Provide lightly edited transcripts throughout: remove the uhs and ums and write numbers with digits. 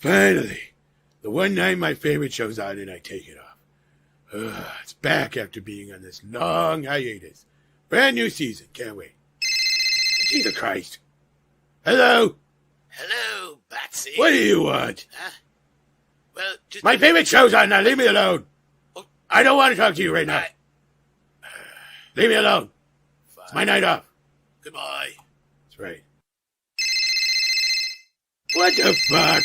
Finally, the one night my favorite show's on and I take it off. It's back after being on this long hiatus. Brand new season, can't wait. Jesus Christ. Hello? Hello, Batsy. What do you want? Well, just... My favorite show's on now, leave me alone. Oh. I don't want to talk to you right now. Leave me alone. Fine. It's my night off. Goodbye. That's right. What the fuck?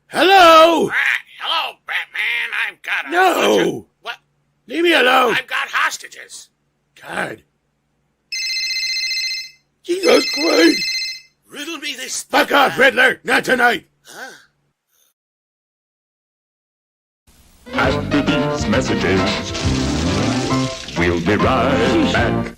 Hello? Hello, Batman. I've got a... No! What? Leave me alone. I've got hostages. God. Jesus Christ. Riddle me this... Fuck off, Riddler. Not tonight. Huh? After these messages, we'll be right back.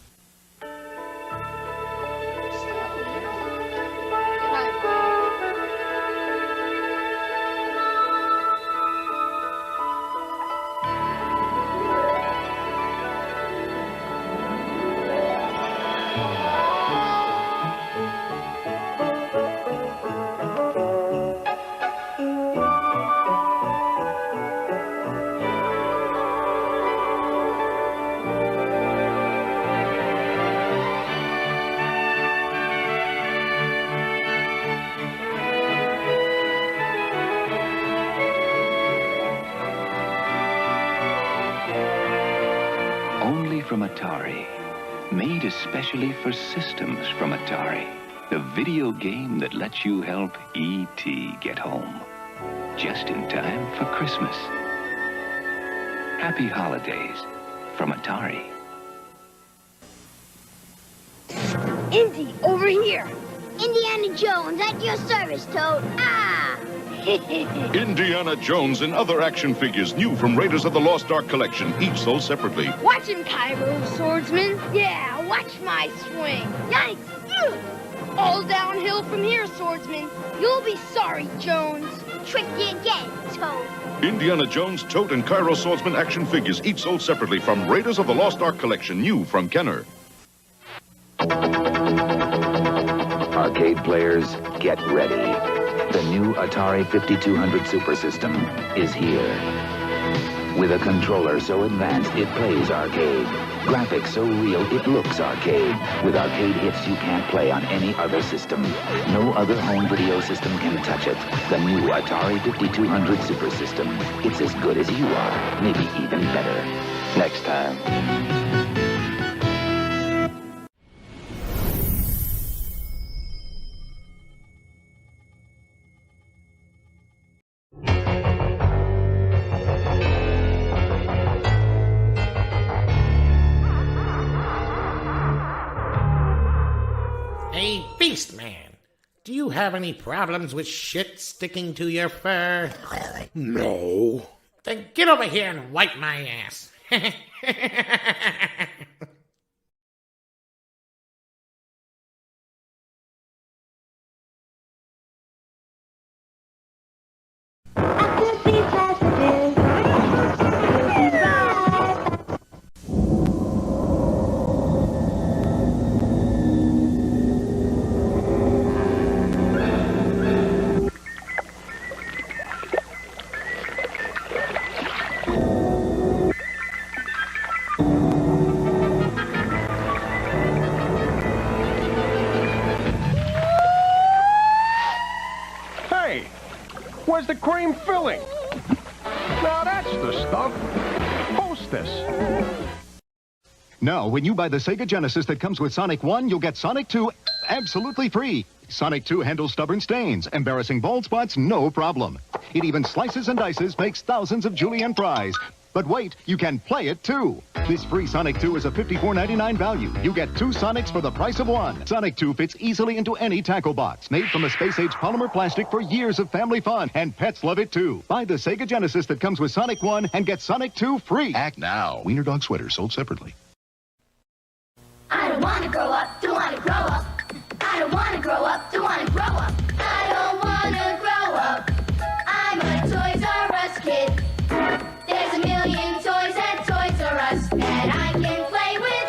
Only from Atari. Made especially for systems from Atari. The video game that lets you help E.T. get home. Just in time for Christmas. Happy holidays from Atari. Indy, over here. Indiana Jones, at your service, Toad. Ah! Indiana Jones and other action figures new from Raiders of the Lost Ark collection, each sold separately. Watch him, Cairo, swordsman. Yeah, watch my swing. Yikes! Ugh. All downhill from here, swordsman. You'll be sorry, Jones. Tricked you again, Toad. Indiana Jones, Tote, and Cairo Swordsman action figures, each sold separately from Raiders of the Lost Ark collection, new from Kenner. Arcade players, get ready. The new Atari 5200 Super System is here. With a controller so advanced it plays arcade. Graphics so real it looks arcade. With arcade hits you can't play on any other system. No other home video system can touch it. The new Atari 5200 Super System. It's as good as you are, maybe even better. Next time. Hey, Beast Man. Do you have any problems with shit sticking to your fur? No. Then get over here and wipe my ass. After these messages, we'll be right. Hey, where's the cream filling? Now that's the stuff. Hostess. Now, when you buy the Sega Genesis that comes with Sonic 1, you'll get Sonic 2 absolutely free. Sonic 2 handles stubborn stains, embarrassing bald spots, no problem. It even slices and dices, makes thousands of julienne fries. But wait, you can play it too. This free Sonic 2 is a $54.99 value. You get 2 Sonics for the price of 1. Sonic 2 fits easily into any tackle box. Made from a space-age polymer plastic for years of family fun. And pets love it too. Buy the Sega Genesis that comes with Sonic 1 and get Sonic 2 free. Act now. Wiener Dog sweater sold separately. I don't want to grow up, don't want to grow up. I don't want to grow up, don't want to grow up. I don't want to grow up. I'm a Toys R Us kid. There's a million toys at Toys R Us that I can play with.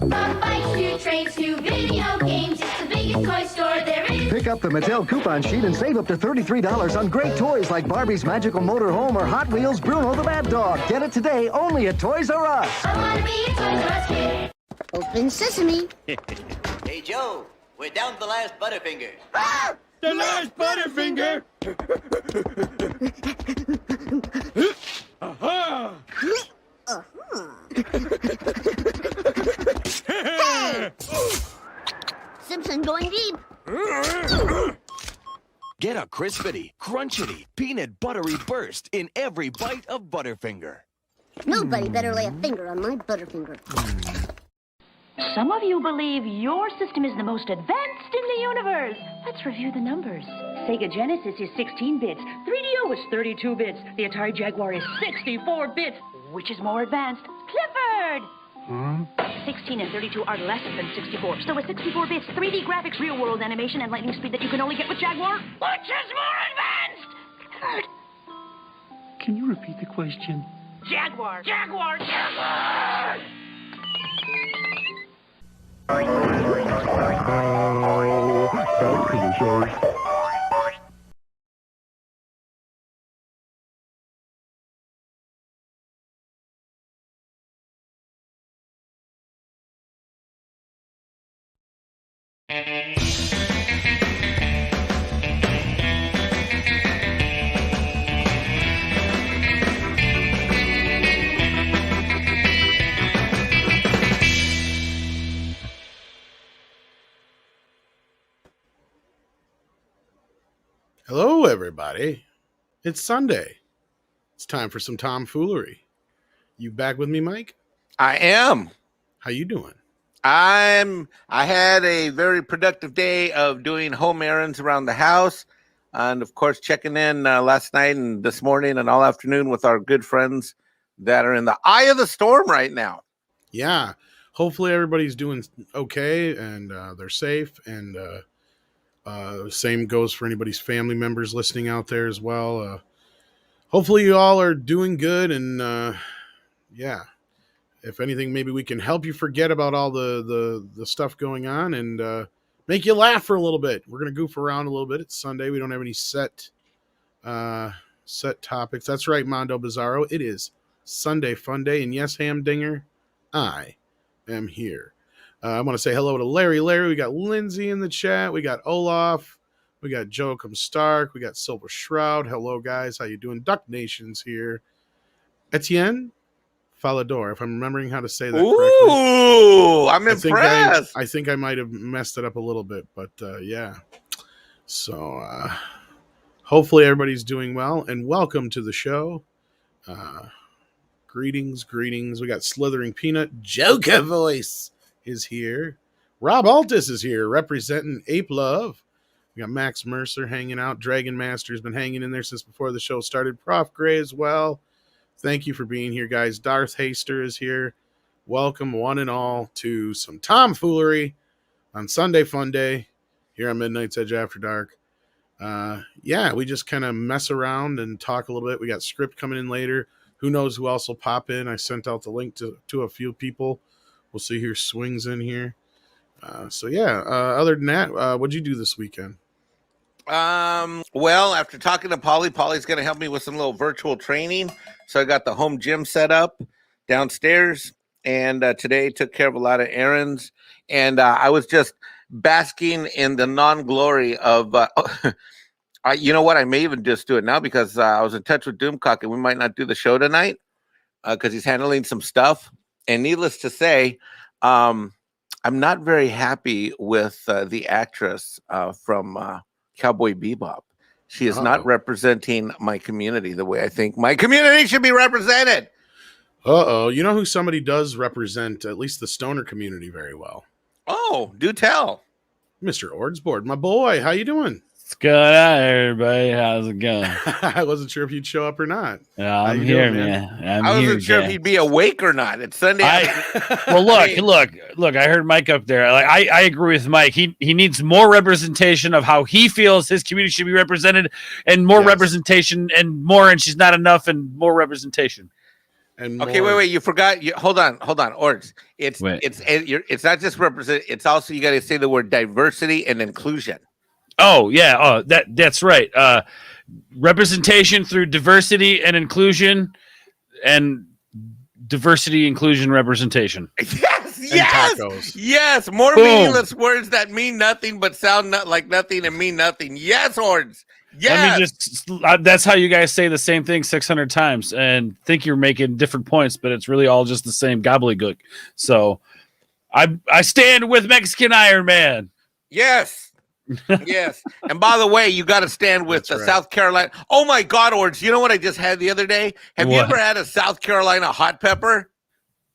From bikes to trains to video games, it's the biggest toy store there is. Pick Pick up the Mattel coupon sheet and save up to $33 on great toys like Barbie's Magical Motor Home or Hot Wheels Bruno the Bad Dog. Get it today only at Toys R Us. I want to be a Toys R Us kid. Open sesame. Hey, Joe, we're down to the last Butterfinger. Ah! The last Butterfinger! Aha! Hey! Simpson going deep. Get a crispity, crunchity, peanut buttery burst in every bite of Butterfinger. Nobody better lay a finger on my Butterfinger. Some of you believe your system is the most advanced in the universe. Let's review the numbers. Sega Genesis is 16 bits. 3DO is 32 bits. The Atari Jaguar is 64 bits. Which is more advanced? Clifford! 16 and 32 are less than 64. So with 64 bits, 3D graphics, real-world animation, and lightning speed that you can only get with Jaguar, which is more advanced? Clifford! Can you repeat the question? Jaguar! Jaguar! Jaguar! Hello, everybody. It's Sunday. It's time for some tomfoolery. You back with me, Mike? I am. How you doing? I had a very productive day of doing home errands around the house, and of course checking in last night and this morning and all afternoon with our good friends that are in the eye of the storm right now. Yeah. Hopefully everybody's doing okay and they're safe, and same goes for anybody's family members listening out there as well. Hopefully you all are doing good, and yeah. If anything, maybe we can help you forget about all the stuff going on and make you laugh for a little bit. We're going to goof around a little bit. It's Sunday. We don't have any set topics. That's right, Mondo Bizarro. It is Sunday Funday. And yes, Hamdinger, I am here. I want to say hello to Larry. We got Lindsay in the chat. We got Olaf. We got Joachim Stark. We got Silver Shroud. Hello, guys. How you doing? Duck Nation's here. Etienne Falador, if I'm remembering how to say that correctly. Ooh, I'm impressed. I think I might have messed it up a little bit, but yeah. So hopefully everybody's doing well, and welcome to the show. Greetings. We got Slithering Peanut. Joker Voice is here. Rob Altus is here, representing Ape Love. We got Max Mercer hanging out. Dragon Master's been hanging in there since before the show started. Prof. Gray as well. Thank you for being here, guys. Darth Haster is here. Welcome, one and all, to some tomfoolery on Sunday Funday here on Midnight's Edge After Dark. Yeah, we just kind of mess around and talk a little bit. We got script coming in later. Who knows who else will pop in? I sent out the link to a few people. We'll see who swings in here. So, yeah, other than that, what'd you do this weekend? Well, after talking to Polly's going to help me with some little virtual training. So I got the home gym set up downstairs, and today took care of a lot of errands. And I was just basking in the non-glory of, you know what? I may even just do it now because I was in touch with Doomcock, and we might not do the show tonight because he's handling some stuff. And needless to say, I'm not very happy with the actress from Cowboy Bebop. She is not representing my community the way I think my community should be represented. You know who somebody does represent at least the stoner community very well? Oh, do tell. Mr. Ordsboard, my boy. How you doing? What's going on, everybody? How's it going? I wasn't sure if you'd show up or not. Yeah, I'm here, man. I wasn't sure if he'd be awake or not. It's Sunday. Well, look. I heard Mike up there. Like, I agree with Mike. He needs more representation of how he feels his community should be represented, and more representation, and more. And she's not enough, and more representation. And okay, wait. You forgot. Hold on, Ords. It's not just represent. It's also you got to say the word diversity and inclusion. Oh yeah, that's right. Representation through diversity and inclusion, and diversity, inclusion, representation. Yes. More Boom. meaningless words that mean nothing but sound like nothing and mean nothing. Yes, Hordes. Yes. That's how you guys say the same thing 600 times and think you're making different points, but it's really all just the same gobbledygook. So I stand with Mexican Iron Man. Yes. Yes. And by the way, you got to stand with the South Carolina. Oh my God, Hordes. You know what I just had the other day? Have you ever had a South Carolina hot pepper?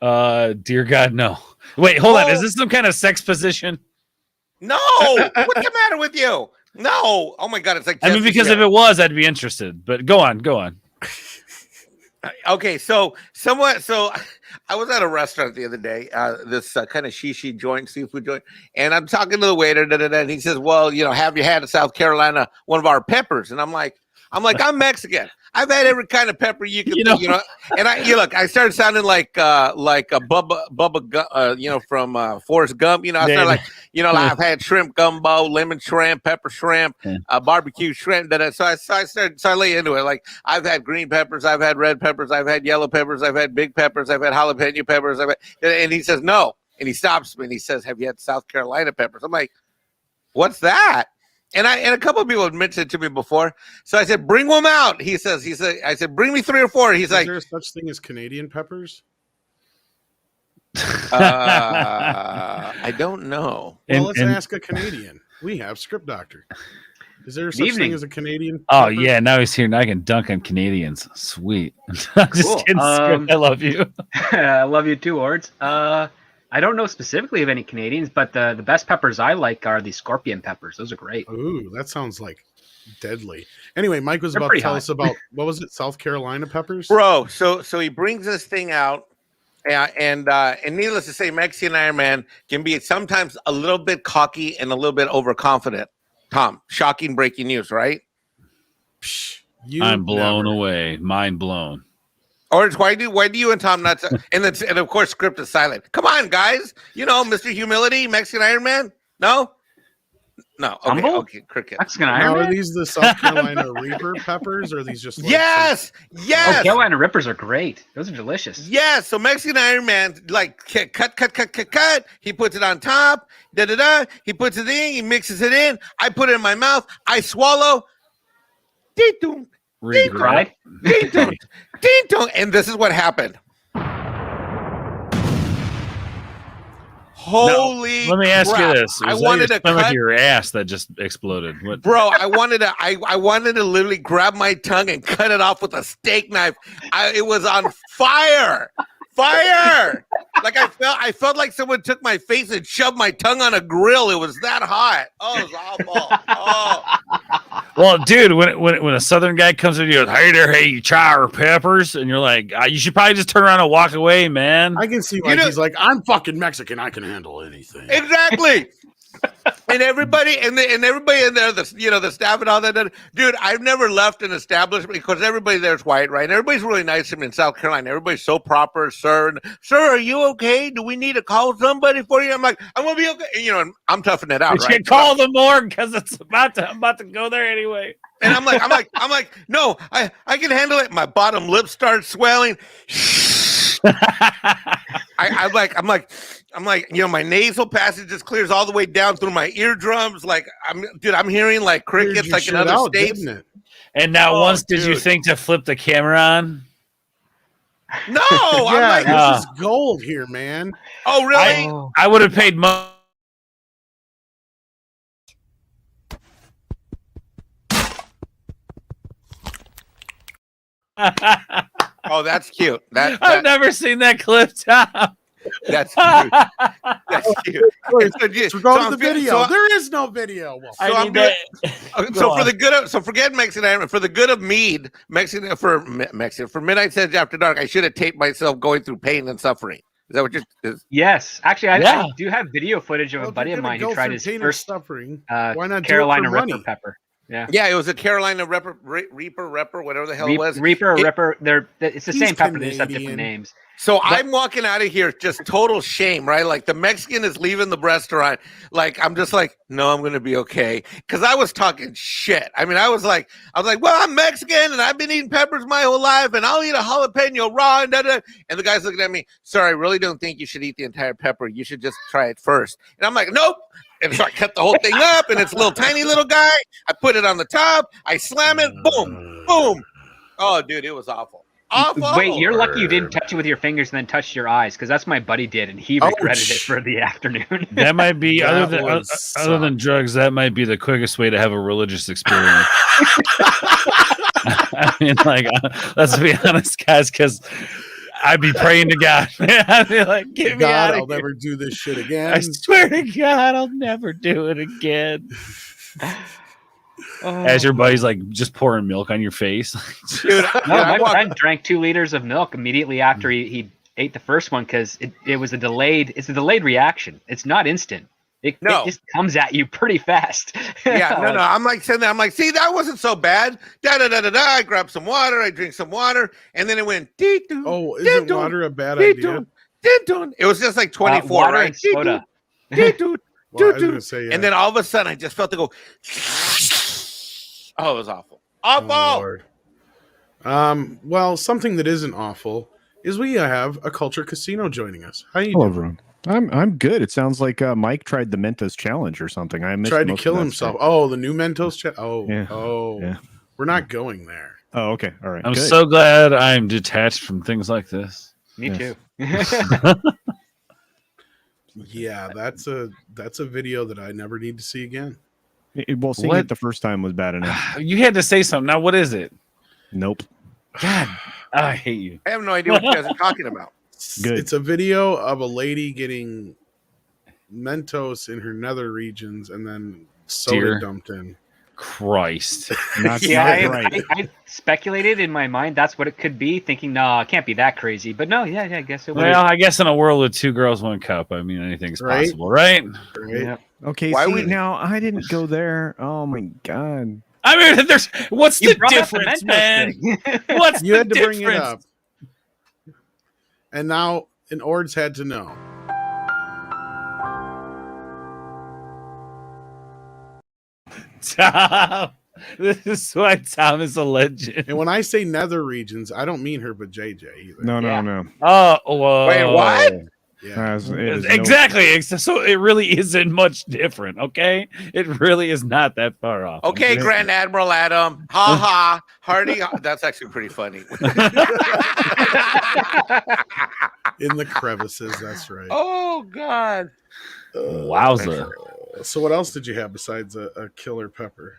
Dear God, no. Wait, hold on. Is this some kind of sex position? No. What's the matter with you? No. Oh my God, it's like because if it was, I'd be interested. But go on. Okay, so I was at a restaurant the other day, this kind of shishi joint, seafood joint, and I'm talking to the waiter, and he says, "Well, have you had a South Carolina one of our peppers?" And I'm like, I'm Mexican. I've had every kind of pepper you can, And I started sounding like a Bubba, from Forrest Gump. I started like, I've had shrimp gumbo, lemon shrimp, pepper shrimp, barbecue shrimp. So I started laying into it. Like I've had green peppers, I've had red peppers, I've had yellow peppers, I've had big peppers, I've had jalapeno peppers. And he says no, and he stops me and he says, "Have you had South Carolina peppers?" I'm like, "What's that?" And a couple of people had mentioned it to me before. So I said, "Bring them out." I said, "Bring me 3 or 4." He's like, "Is there such thing as Canadian peppers?" I don't know. Well, let's ask a Canadian. We have Script Doctor. Is there such thing as a Canadian? Oh yeah, now he's here. Now I can dunk on Canadians. Sweet. I'm just kidding, Script. I love you. I love you too, Hordes. I don't know specifically of any Canadians, but the best peppers I like are the scorpion peppers. Those are great. Ooh, that sounds like deadly. Anyway, Mike was about to tell us about, what was it, South Carolina peppers? Bro, so he brings this thing out, and needless to say, Mexican Iron Man can be sometimes a little bit cocky and a little bit overconfident. Tom, shocking breaking news, right? I'm blown away. Mind blown. Or why do you and Tom not? And of course, Script is silent. Come on, guys. Mr. Humility, Mexican Iron Man. No. Okay, cricket. Mexican Iron Man. Are these the South Carolina Reaper peppers, or are these just? Yes. Oh, Carolina Rippers are great. Those are delicious. Yes. So Mexican Iron Man, like cut. He puts it on top. He puts it in. He mixes it in. I put it in my mouth. I swallow. Ding-dong. Cried? Ding-dong. Ding-dong. And this is what happened. Holy! Let me ask crap. you this: I wanted to cut your ass that just exploded. What? Bro, I wanted to literally grab my tongue and cut it off with a steak knife. It was on fire. Like I felt like someone took my face and shoved my tongue on a grill. It was that hot. Oh, it was awful. Oh. Well, dude, when a Southern guy comes in, you go, "Hey there, hey, you try our peppers," and you're like, you should probably just turn around and walk away, man. I can see why he's like, "I'm fucking Mexican. I can handle anything." Exactly. And everybody in there, the staff and all that. Dude, I've never left an establishment because everybody there's white, right? And everybody's really nice to me in South Carolina. Everybody's so proper, sir. Sir, are you okay? Do we need to call somebody for you? I'm like, I'm gonna be okay. And I'm toughing it out, you right? Should call the morgue because I'm about to go there anyway. And I'm like, no, I can handle it. My bottom lip starts swelling. I'm like, my nasal passage just clears all the way down through my eardrums. Like, I'm hearing like crickets like in other states. And now, did you think to flip the camera on? No, this is gold here, man. Oh, really? I would have paid money. Oh, that's cute. I've never seen that clip, Tom. That's cute. That's cute. So go to the video. There is no video. Forget Mexican Iron Man. For the good of MEAD, for Midnight Says After Dark, I should have taped myself going through pain and suffering. Is that what you're? Yes, actually, I do have video footage of a buddy of mine who tried his first suffering. Why not Carolina Ripper pepper? Yeah, it was a Carolina Reaper, whatever the hell it was. Reaper. It's the same pepper, they just have different names. So I'm walking out of here, just total shame, right? Like the Mexican is leaving the restaurant. Like, I'm just like, no, I'm going to be okay. Cause I was talking shit. I mean, I was like, well, I'm Mexican and I've been eating peppers my whole life and I'll eat a jalapeno raw and da-da. And the guy's looking at me, sir, I really don't think you should eat the entire pepper. You should just try it first. And I'm like, nope. And so I cut the whole thing up and it's a little tiny little guy. I put it on the top. I slam it. Boom, boom. Oh, dude, it was awful. Awful. Wait, you're lucky you didn't touch it with your fingers and then touch your eyes, because that's what my buddy did, and he regretted it for the afternoon. That might be other than drugs. That might be the quickest way to have a religious experience. I mean, like, let's be honest, guys, because I'd be praying to God. I'd be like, "Get me out of here. I'll never do this shit again. I swear to God, I'll never do it again." As your buddy's like just pouring milk on your face. Dude, my friend drank 2 liters of milk immediately after he ate the first one, because it was a delayed reaction. It's not instant. It just comes at you pretty fast. Yeah, no. I'm like sitting there. I'm like, see, that wasn't so bad. Da da da da da. I grabbed some water. I drink some water, and then it went. Oh, isn't water a bad idea? It was just like 24, water right? And soda. And then all of a sudden, I just felt it go. Oh, it was awful. Awful. Oh, Lord. Well, something that isn't awful is we have a Culture Casino joining us. How you doing? Everyone. I'm good. It sounds like Mike tried the Mentos challenge or something. I tried to kill himself. Oh, the new Mentos challenge. Yeah. We're not going there. Oh, okay. All right. I'm so glad I'm detached from things like this. Me too. Yeah, that's a video that I never need to see again. Well, seeing it the first time was bad enough. You had to say something. Now, what is it? Nope. God, I hate you. I have no idea what you guys are talking about. Good. It's a video of a lady getting Mentos in her nether regions and then soda dumped in. Christ. I speculated in my mind that's what it could be, thinking, no, it can't be that crazy. But no, yeah, I guess it was. Well, I guess in a world of 2 girls, 1 cup, I mean, anything's possible, right? Yeah. Okay, now I didn't go there. Oh my God. I mean, what's the difference, man? What's you the had to difference? Bring it up. And now an Ords had to know. Tom, this is why Tom is a legend. And when I say nether regions, I don't mean her, but JJ either. No. Oh, whoa. Wait, what? Yeah. Exactly. So it really isn't much different, okay? It really is not that far off. Okay, Grand Admiral Adam. Ha ha. Hardy. That's actually pretty funny. In the crevices, that's right. Oh, God. Wowza. So what else did you have besides a killer pepper?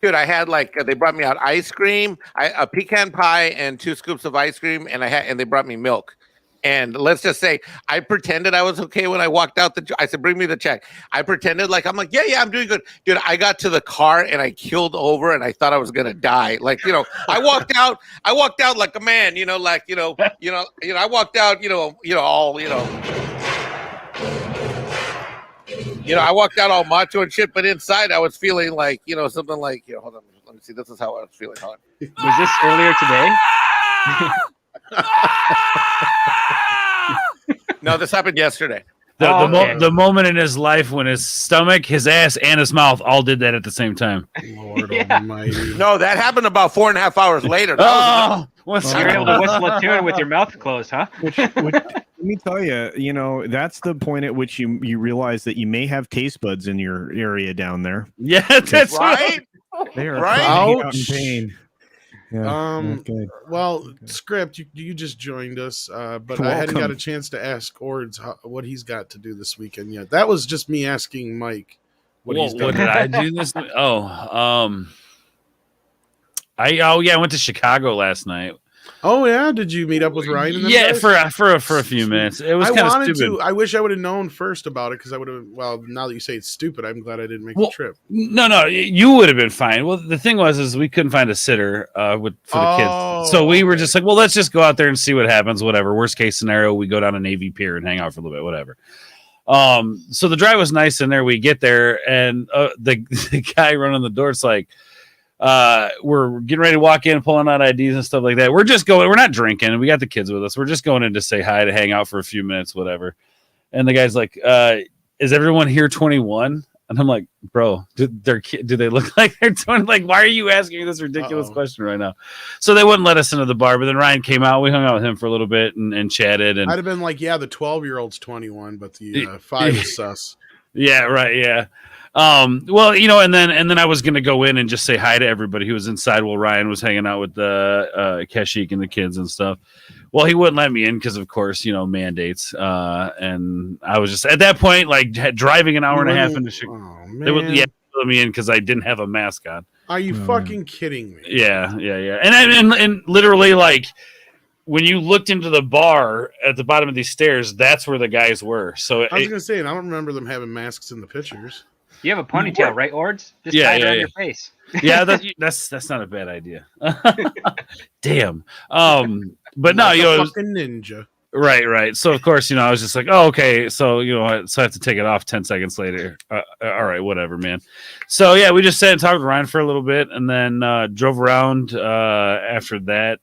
Dude, I had they brought me out ice cream, a pecan pie, and 2 scoops of ice cream, and they brought me milk. And let's just say I pretended I was okay when I walked out. I said, "Bring me the check." I pretended like I'm like, yeah, I'm doing good, dude. I got to the car and I keeled over, and I thought I was gonna die. Like, I walked out like a man, I walked out, I walked out all macho and shit, but inside I was feeling like, something like, hold on, let me see. This is how I was feeling. Hold on. Was this earlier today? No, this happened yesterday. The moment in his life when his stomach, his ass, and his mouth all did that at the same time. Lord almighty. No, that happened about 4.5 hours later. You're able to whistle a tune with your mouth closed, huh? Let me tell you, that's the point at which you realize that you may have taste buds in your area down there. Yeah, that's right. They are right. out in pain. Yeah, well, Script, you just joined us, but I hadn't got a chance to ask Ords what he's got to do this weekend yet. That was just me asking Mike what he's done. What did I do this? I went to Chicago last night. Oh yeah, did you meet up with Ryan? And yeah, for a few minutes. It was kind of stupid. I wish I would have known first about it because I would have. Well, now that you say it's stupid, I'm glad I didn't make the trip. No, you would have been fine. Well, the thing was we couldn't find a sitter for the kids, so we were just like, well, let's just go out there and see what happens. Whatever. Worst case scenario, we go down to Navy Pier and hang out for a little bit. Whatever. So the drive was nice in there. We get there, and the guy running the door, it's like, we're getting ready to walk in, pulling out IDs and stuff like that. We're just going. We're not drinking. We got the kids with us. We're just going in to say hi, to hang out for a few minutes, whatever. And the guy's like, "Is everyone here 21?" And I'm like, "Bro, do they look like they're 20? Like, why are you asking me this ridiculous question right now?" So they wouldn't let us into the bar. But then Ryan came out. We hung out with him for a little bit and chatted. And I'd have been like, "Yeah, the 12-year-old's 21, but the 5 is sus." Yeah, right. Yeah. Well, and then I was gonna go in and just say hi to everybody who was inside while Ryan was hanging out with the Keshik and the kids and stuff. Well, he wouldn't let me in because, of course, mandates. And I was just at that point like driving an hour and a half into Chicago. Oh, They would let me in because I didn't have a mask on. Are you fucking kidding me? Yeah. And literally, like, when you looked into the bar at the bottom of these stairs, that's where the guys were. So I was gonna say, and I don't remember them having masks in the pictures. You have a ponytail, right, Ords? Just tie it on your face. Yeah, that's not a bad idea. Damn. But no, fucking ninja. Right. So of course, I was just like, oh, okay. So so I have to take it off 10 seconds later. All right, whatever, man. So yeah, we just sat and talked with Ryan for a little bit, and then drove around after that.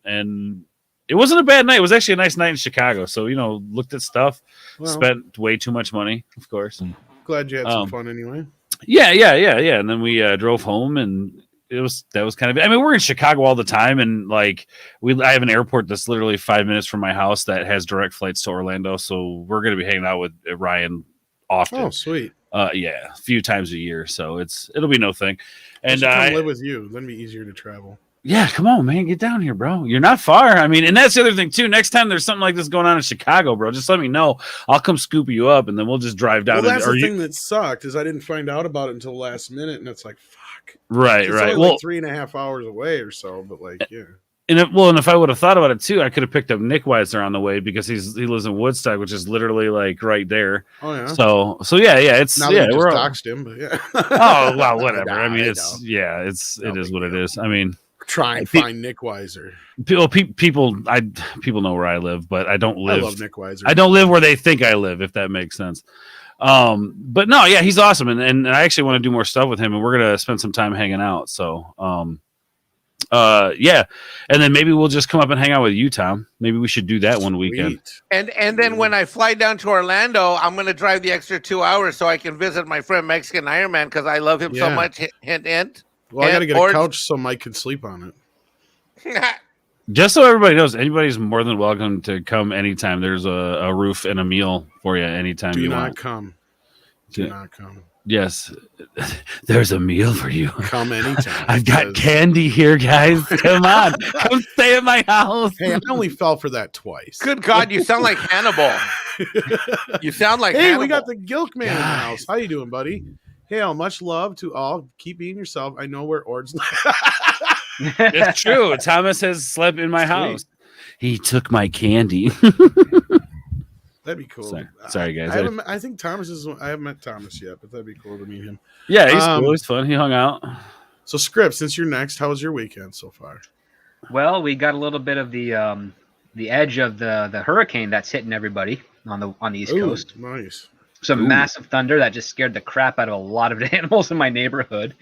And it wasn't a bad night. It was actually a nice night in Chicago. So looked at stuff, spent way too much money, of course. Glad you had some fun anyway. Yeah. And then we drove home, and that was kind of. I mean, we're in Chicago all the time, and like I have an airport that's literally 5 minutes from my house that has direct flights to Orlando. So we're going to be hanging out with Ryan often. Oh, sweet. Yeah, a few times a year. So it'll be no thing. And I live with you. Then be easier to travel. Yeah, come on, man, get down here, bro. You're not far. I mean, and that's the other thing too. Next time there's something like this going on in Chicago, bro, just let me know. I'll come scoop you up, and then we'll just drive down. Well, that's the thing that sucked is I didn't find out about it until the last minute, and it's like, fuck. Right. It's only like 3.5 hours away or so, but like, yeah. And if I would have thought about it too, I could have picked up Nick Weiser on the way because he lives in Woodstock, which is literally like right there. Oh yeah. So yeah, it's now yeah. We're doxed him, but yeah. Oh well, whatever. I mean, it is what it is. I mean. Try and find Nick Weiser. People know where I live, but I don't live. I love Nick Weiser. I don't live where they think I live, if that makes sense. But no, yeah, he's awesome, and I actually want to do more stuff with him, and we're gonna spend some time hanging out. So, yeah, and then maybe we'll just come up and hang out with you, Tom. Maybe we should do that one weekend. And then when I fly down to Orlando, I'm gonna drive the extra 2 hours so I can visit my friend Mexican Iron Man because I love him so much. Hint. Well, I got to get a couch so Mike can sleep on it. Just so everybody knows, anybody's more than welcome to come anytime. There's a roof and a meal for you anytime you want. Do not come. Yes, there's a meal for you. Come anytime. I've got candy here, guys. Come on, come stay at my house. Hey, I only fell for that twice. Good God, you sound like Hannibal. You sound like Hey, Hannibal. we got the Gilk Man in the house. How you doing, buddy? Hail, much love to all. Keep being yourself. I know where Ords live. It's true. Thomas has slept in my house. He took my candy. That'd be cool. Sorry guys. I think Thomas is. I haven't met Thomas yet, but that'd be cool to meet him. Yeah, he's cool. He's fun. He hung out. So, Script, since you're next, how was your weekend so far? Well, we got a little bit of the edge of the hurricane that's hitting everybody on the East Coast. Nice. Some massive thunder that just scared the crap out of a lot of animals in my neighborhood,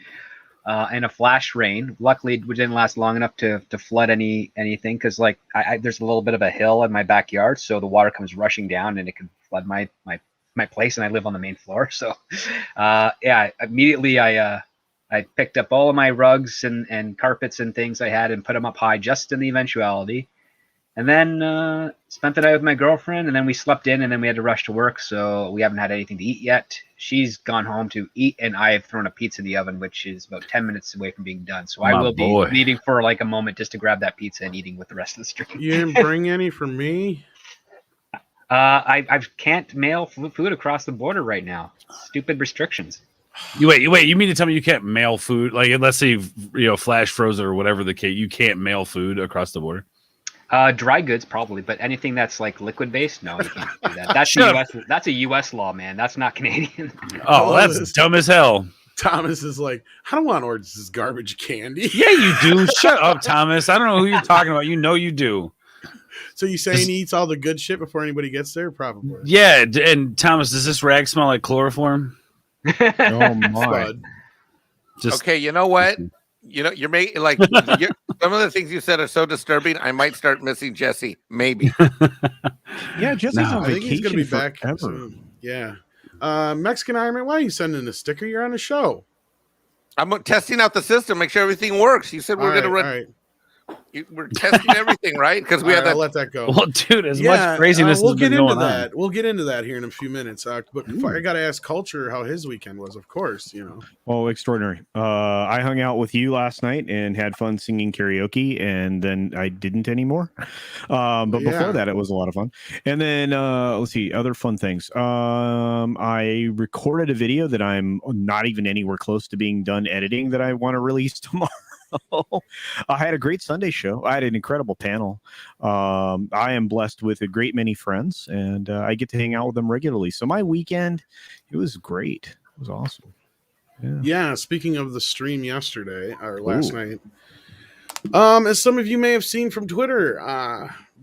and a flash rain. Luckily, it didn't last long enough to flood anything because like there's a little bit of a hill in my backyard, so the water comes rushing down and it can flood my place, and I live on the main floor. So, immediately I picked up all of my rugs and carpets and things I had and put them up high just in the eventuality. And then spent the night with my girlfriend, and then we slept in, and then we had to rush to work, so we haven't had anything to eat yet. She's gone home to eat, and I have thrown a pizza in the oven, which is about 10 minutes away from being done. So I will be needing for like a moment just to grab that pizza and eating with the rest of the stream. You didn't bring any for me? I can't mail food across the border right now. Stupid restrictions. You wait. You mean to tell me you can't mail food? Like, let's say flash frozen or whatever the case, you can't mail food across the border? Dry goods probably, but anything that's like liquid based, no, you can't do that. That's a US law, man. That's not Canadian. Oh, that's dumb as hell. Thomas is like, I don't want Ords' garbage candy. Yeah, you do. Shut up, Thomas. I don't know who you're talking about. You know you do. So you saying he eats all the good shit before anybody gets there? Probably. Yeah, and Thomas, does this rag smell like chloroform? Oh my! Okay, you know what? You know, you're making like some of the things you said are so disturbing. I might start missing Jesse. Maybe. Yeah, Jesse's I on think he's gonna vacation be back forever. soon. Yeah. Mexican Iron Man, why are you sending a sticker? You're on a show. I'm testing out the system, make sure everything works. You said we're going to run. All right. We're testing everything, right? Because we All have right, that. I'll let that go. Well, dude, as much craziness we'll has get been into going that. on. We'll get into that here in a few minutes. But before, I got to ask Culture how his weekend was. Of course, you know. Oh, extraordinary. I hung out with you last night and had fun singing karaoke, and then I didn't anymore. But before that, it was a lot of fun. And then let's see, other fun things. I recorded a video that I'm not even anywhere close to being done editing that I want to release tomorrow. I had a great Sunday show. I had an incredible panel. I am blessed with a great many friends, and I get to hang out with them regularly. So my weekend, it was great. It was awesome. Yeah. Speaking of the stream yesterday or last night, as some of you may have seen from Twitter,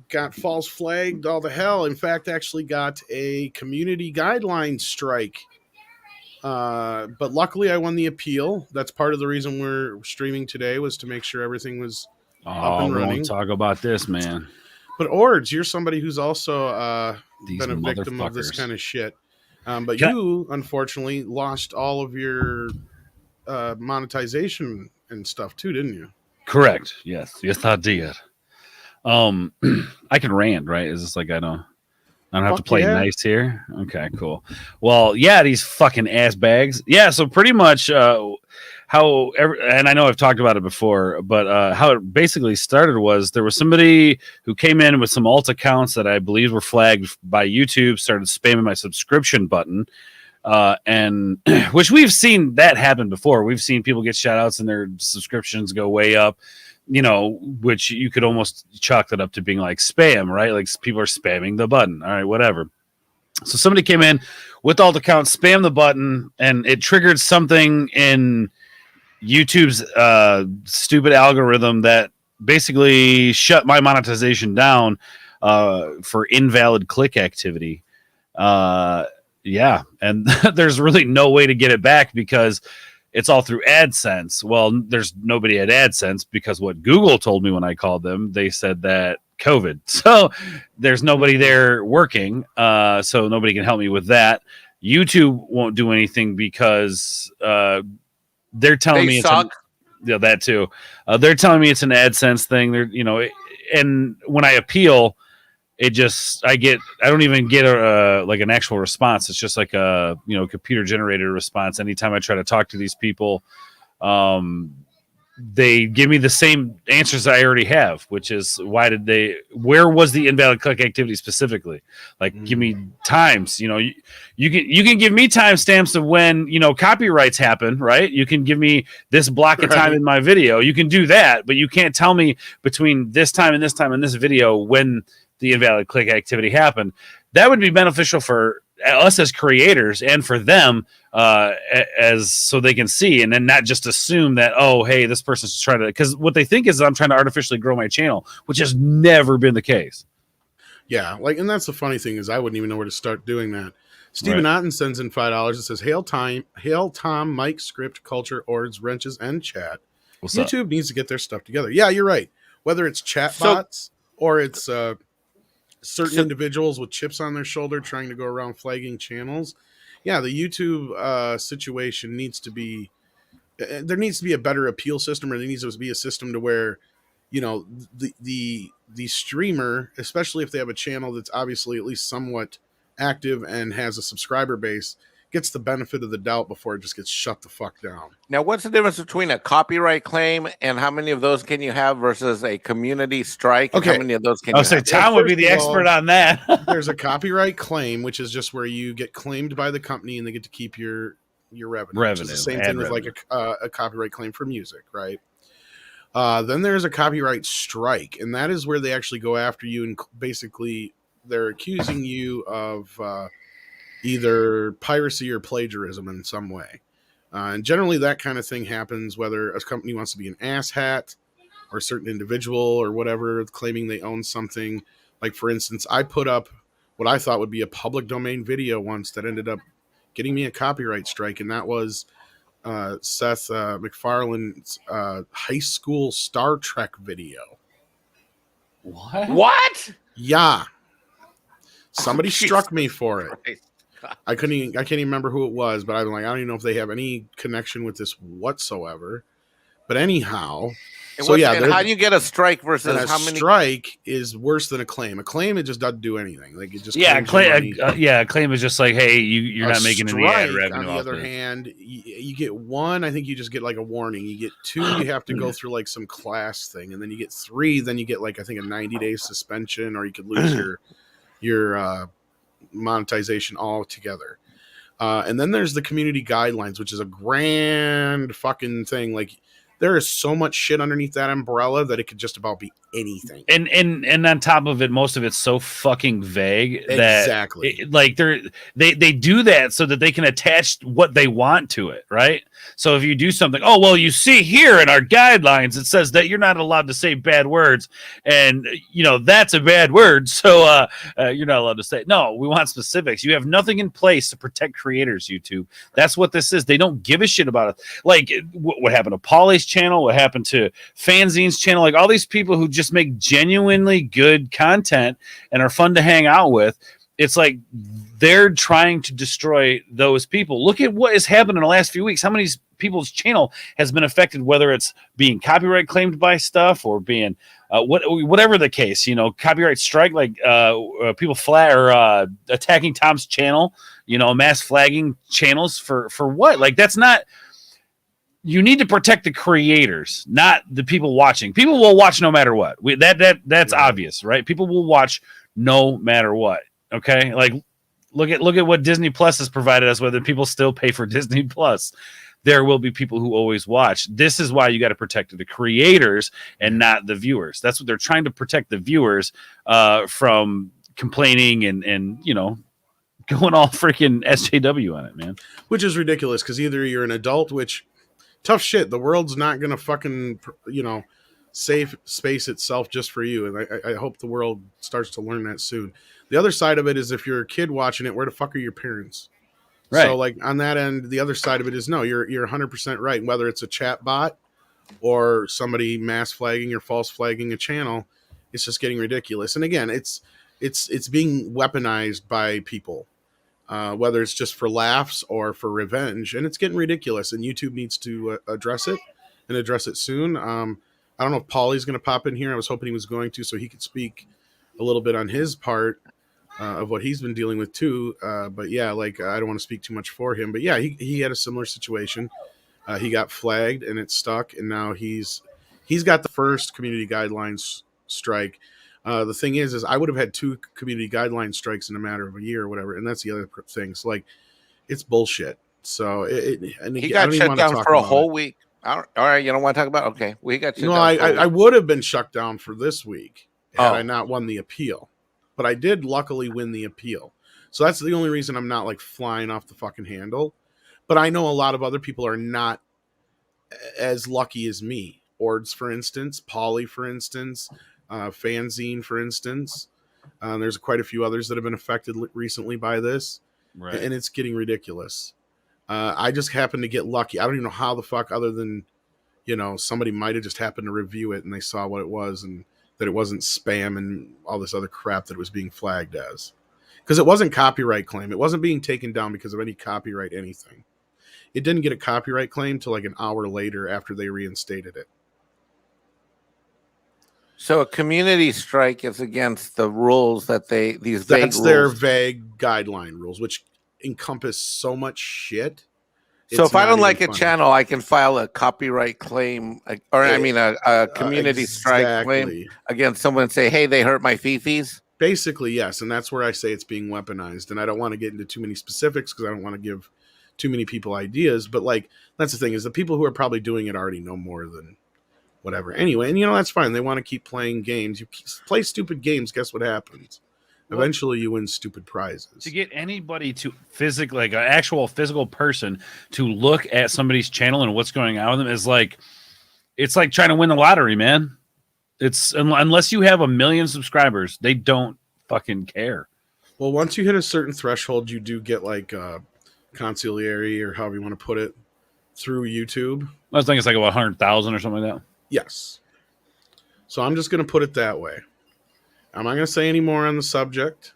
got false flagged all the hell. In fact, actually got a community guideline strike. But luckily I won the appeal. That's part of the reason we're streaming today, was to make sure everything was up and running. Won't talk about this, man. But Ords, you're somebody who's also been a victim of this motherfuckers. kind of shit. But you, unfortunately, lost all of your monetization and stuff too, didn't you? Correct. Yes, I did. I can rant, right? Is this like I don't have to play nice here? Okay, cool. Well, yeah, these fucking ass bags. Yeah, so pretty much and I know I've talked about it before, but how it basically started was there was somebody who came in with some alt accounts that I believe were flagged by YouTube, started spamming my subscription button, and which we've seen that happen before. We've seen people get shout outs and their subscriptions go way up, you know, which you could almost chalk that up to being like spam, right? Like people are spamming the button. All right, whatever. So somebody came in with alt accounts, spammed the button, and it triggered something in YouTube's stupid algorithm that basically shut my monetization down for invalid click activity. Yeah, and there's really no way to get it back because it's all through AdSense. Well, there's nobody at AdSense because what Google told me when I called them, they said that COVID. So there's nobody there working. So nobody can help me with that. YouTube won't do anything because they're telling me that too. They're telling me it's an AdSense thing. They're, you know, and when I appeal, I don't even get like an actual response. It's just like a, you know, computer generated response. Anytime I try to talk to these people, they give me the same answers I already have, which is where was the invalid click activity specifically? Like, give me times, you know, you can give me timestamps of when, you know, copyrights happen, right? You can give me this block of time in my video. You can do that, but you can't tell me between this time and this time in this video when the invalid click activity happened. That would be beneficial for us as creators and for them as so they can see, and then not just assume that, oh, hey, this person's trying to, because what they think is I'm trying to artificially grow my channel, which has never been the case. Yeah, like, and that's the funny thing is I wouldn't even know where to start doing that. Stephen Otten sends in $5. It says, Hail Tom, Mike, Script, Culture, Ords, Wrenches, and Chat. What's YouTube up? needs to get their stuff together. Yeah, you're right. Whether it's chat bots or it's certain individuals with chips on their shoulder trying to go around flagging channels. Yeah, the YouTube situation needs to be, there needs to be a better appeal system, or there needs to be a system to where, you know, the streamer, especially if they have a channel that's obviously at least somewhat active and has a subscriber base, gets the benefit of the doubt before it just gets shut the fuck down. Now, what's the difference between a copyright claim and how many of those can you have versus a community strike? Okay. How many of those can you have? Tom would be the expert on that. There's a copyright claim, which is just where you get claimed by the company and they get to keep your revenue. Which is the same thing with like a copyright claim for music, right? Then there's a copyright strike, and that is where they actually go after you, and basically they're accusing you of either piracy or plagiarism in some way. And generally that kind of thing happens whether a company wants to be an asshat or a certain individual or whatever, claiming they own something. Like, for instance, I put up what I thought would be a public domain video once that ended up getting me a copyright strike, and that was Seth MacFarlane's high school Star Trek video. What? Yeah. Somebody Jesus struck me for it. Christ. I can't even remember who it was, but I'm like, I don't even know if they have any connection with this whatsoever. But anyhow, And how do you get a strike versus a how many? Strike is worse than a claim. A claim, it just doesn't do anything. Like it just a claim is just like, hey, you're not making any ad revenue. On the other hand, you get one. I think you just get like a warning. You get two, you have to go through like some class thing, and then you get three. Then you get like I think a 90-day suspension, or you could lose your monetization altogether. And then there's the community guidelines, which is a grand fucking thing. Like there is so much shit underneath that umbrella that it could just about be anything. And on top of it, most of it's so fucking vague that exactly they do that so that they can attach what they want to it, right? So if you do something, oh well, you see here in our guidelines it says that you're not allowed to say bad words, and that's a bad word, so you're not allowed to say. No, we want specifics. You have nothing in place to protect creators. YouTube. That's what this is. They don't give a shit about it. Like what happened to Paulie's channel, what happened to Fanzine's channel, like all these people who just make genuinely good content and are fun to hang out with. It's like they're trying to destroy those people. Look at what has happened in the last few weeks. How many people's channel has been affected, whether it's being copyright claimed by stuff or being whatever the case, copyright strike, like people attacking Tom's channel, mass flagging channels for what? Like that's not. You need to protect the creators, not the people watching. People will watch no matter what. That's obvious, right? People will watch no matter what. Okay, like look at what Disney Plus has provided us. Whether people still pay for Disney Plus, there will be people who always watch. This is why you got to protect the creators and not the viewers. That's what they're trying to protect the viewers from complaining and going all freaking SJW on it, man. Which is ridiculous because either you're an adult, which. Tough shit. The world's not going to fucking, save space itself just for you. And I hope the world starts to learn that soon. The other side of it is if you're a kid watching it, where the fuck are your parents? Right. So like on that end, the other side of it is no, you're 100% right. Whether it's a chat bot or somebody mass flagging or false flagging a channel, it's just getting ridiculous. And again, it's being weaponized by people. Whether it's just for laughs or for revenge, and it's getting ridiculous, and YouTube needs to address it and address it soon. I don't know if Paulie's going to pop in here. I was hoping he was going to, so he could speak a little bit on his part of what he's been dealing with too. But yeah, like I don't want to speak too much for him, but yeah, he had a similar situation. He got flagged and it stuck, and now he's got the first community guidelines strike. The thing is I would have had 2 community guideline strikes in a matter of a year or whatever. And that's the other thing. So like, it's bullshit. So he got shut down for a whole week. All right. You don't want to talk about it? Okay. We got shut down. I would have been shut down for this week had I not won the appeal, but I did luckily win the appeal. So that's the only reason I'm not like flying off the fucking handle. But I know a lot of other people are not as lucky as me. Ords, for instance, Paulie, for instance, Fanzine, for instance. There's quite a few others that have been affected recently by this, right? And it's getting ridiculous. I just happened to get lucky. I don't even know how the fuck, other than somebody might have just happened to review it and they saw what it was and that it wasn't spam and all this other crap that it was being flagged as. Because it wasn't copyright claim. It wasn't being taken down because of any copyright anything. It didn't get a copyright claim till like an hour later after they reinstated it. So a community strike is against the rules that vague That's rules. Their vague guideline rules, which encompass so much shit. So if I don't like a channel, I can file a copyright claim, a community strike claim against someone and say, hey, they hurt my fifis? Basically, yes. And that's where I say it's being weaponized. And I don't want to get into too many specifics because I don't want to give too many people ideas. But like, that's the thing, is the people who are probably doing it already know more than whatever. Anyway, and that's fine. They want to keep playing games. You play stupid games, guess what happens? Eventually you win stupid prizes. To get anybody to physically, like an actual physical person, to look at somebody's channel and what's going on with them is like, it's like trying to win the lottery, man. It's unless you have 1 million subscribers, they don't fucking care. Well, once you hit a certain threshold, you do get like consigliere, or however you want to put it. through YouTube. I think it's like about 100,000 or something like that. Yes. So I'm just going to put it that way. I'm not going to say any more on the subject.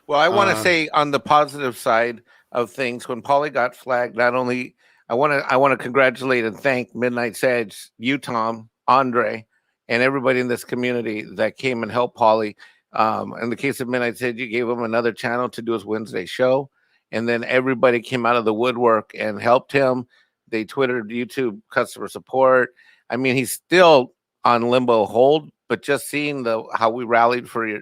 Well, I want to say on the positive side of things, when Polly got flagged, not only I want to congratulate and thank Midnight Sedge, you, Tom, Andre, and everybody in this community that came and helped Polly. In the case of Midnight Sedge, you gave him another channel to do his Wednesday show, and then everybody came out of the woodwork and helped him. They Twittered, YouTube customer support. I mean, he's still on limbo hold, but just seeing how we rallied for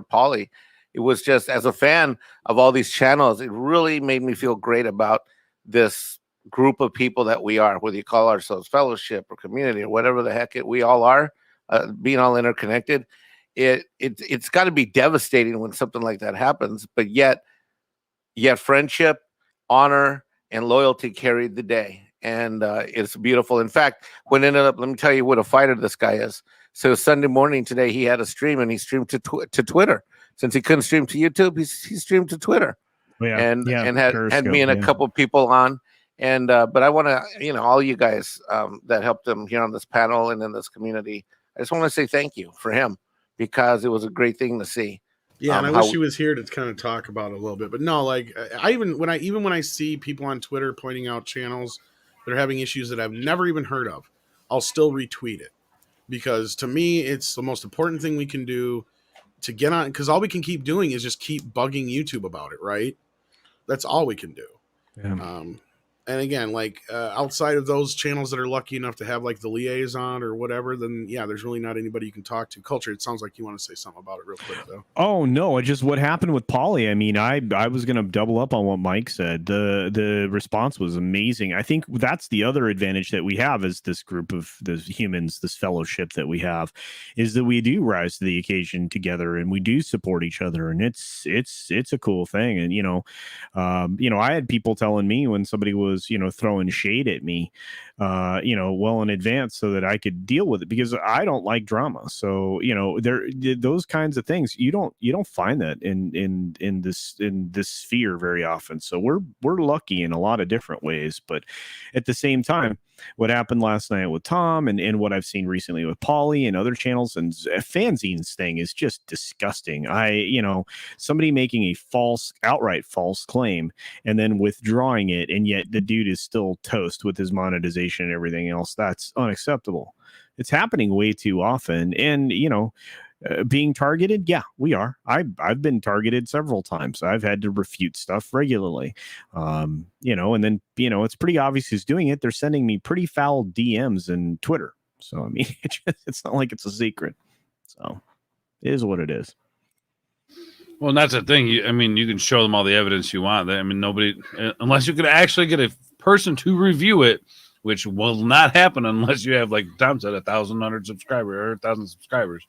Polly, it was just, as a fan of all these channels, it really made me feel great about this group of people that we are, whether you call ourselves fellowship or community or whatever the heck we all are, being all interconnected. It's got to be devastating when something like that happens, but yet friendship, honor, and loyalty carried the day. And it's beautiful. In fact, when ended up, let me tell you what a fighter this guy is. So Sunday morning today, he had a stream, and he streamed to Twitter. Since he couldn't stream to YouTube, he streamed to Twitter. And had me and a couple people on. And but I want to, all you guys that helped him here on this panel and in this community, I just want to say thank you for him, because it was a great thing to see. Yeah, and I wish he was here to kind of talk about it a little bit. But no, like when I see people on Twitter pointing out channels that are having issues that I've never even heard of, I'll still retweet it, because to me it's the most important thing we can do to get on, because all we can keep doing is just keep bugging YouTube about it, right? That's all we can do. Yeah. And again, like outside of those channels that are lucky enough to have like the liaison or whatever, then yeah, there's really not anybody you can talk to. Culture, it sounds like you want to say something about it real quick, though. Oh no, just what happened with Polly. I mean, I was going to double up on what Mike said. The response was amazing. I think that's the other advantage that we have as this group of the humans, this fellowship that we have, is that we do rise to the occasion together and we do support each other, and it's a cool thing. And I had people telling me when somebody was throwing shade at me well in advance so that I could deal with it, because I don't like drama. So those kinds of things you don't find that in this sphere very often. So we're lucky in a lot of different ways. But at the same time, what happened last night with Tom and what I've seen recently with Polly and other channels and fanzines thing is just disgusting. Somebody making a outright false claim and then withdrawing it, and yet the dude is still toast with his monetization and everything else. That's unacceptable. It's happening way too often. And being targeted, yeah, we are. I've been targeted several times. I've had to refute stuff regularly, and then it's pretty obvious who's doing it. They're sending me pretty foul DMs in Twitter. So I mean, it's not like it's a secret. So it is what it is. Well, and that's the thing. You can show them all the evidence you want. Nobody, unless you could actually get a person to review it, which will not happen unless you have, like Tom said, 1,100 subscribers or 1,000 subscribers.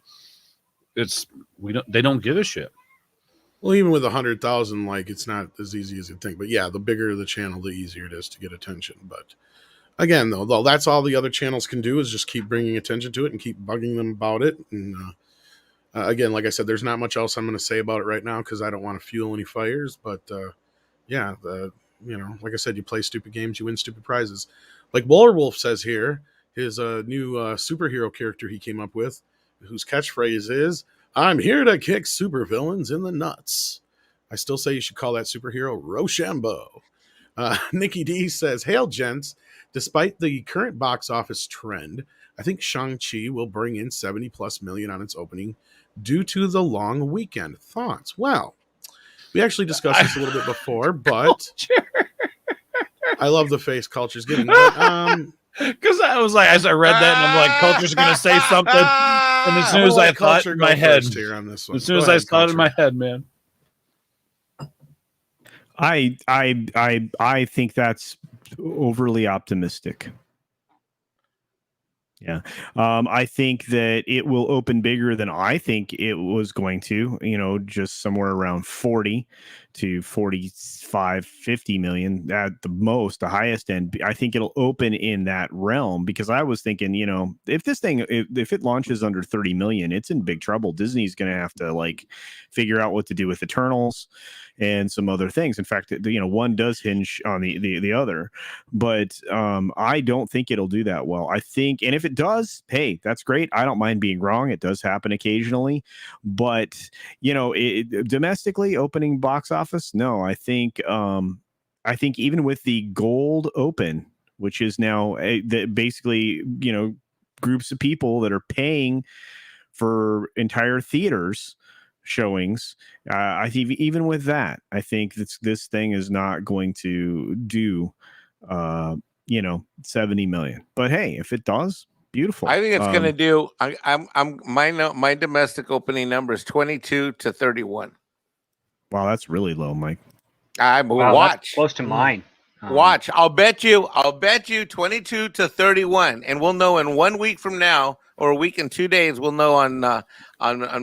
They don't give a shit. Well, even with 100,000, like, it's not as easy as you think. But yeah, the bigger the channel, the easier it is to get attention. But again, though that's all the other channels can do, is just keep bringing attention to it and keep bugging them about it. And again, like I said, there's not much else I'm going to say about it right now because I don't want to fuel any fires. But like I said, you play stupid games, you win stupid prizes. Like Wolf says here, his new superhero character he came up with, whose catchphrase is, "I'm here to kick supervillains in the nuts." I still say you should call that superhero Rochambeau. Nikki D says, "Hail, gents. Despite the current box office trend, I think Shang-Chi will bring in 70+ million on its opening due to the long weekend. Thoughts?" Well, we actually discussed this a little bit before, but I love the face Culture's getting. Because I was like, as I read that, and I'm like, Culture's going to say something. And as soon as I thought in my head, as soon as I thought in my head, man. I think that's overly optimistic. Yeah. I think that it will open bigger than I think it was going to, just somewhere around 40 to 45, 50 million at the most, the highest end. I think it'll open in that realm, because I was thinking, if this thing, if it launches under 30 million, it's in big trouble. Disney's going to have to figure out what to do with Eternals and some other things. In fact, one does hinge on the other, but I don't think it'll do that well. I think, and if it does, hey, that's great. I don't mind being wrong. It does happen occasionally, but domestically opening box office, no. I think even with the gold open, which is now basically groups of people that are paying for entire theaters showings. I think even with that, I think this thing is not going to do 70 million. But hey, if it does, beautiful. I think it's going to do. My domestic opening number is 22 to 31. Wow, that's really low, Mike. Watch close to mine. Watch. I'll bet you 22 to 31, and we'll know in 1 week from now, or a week and 2 days. We'll know on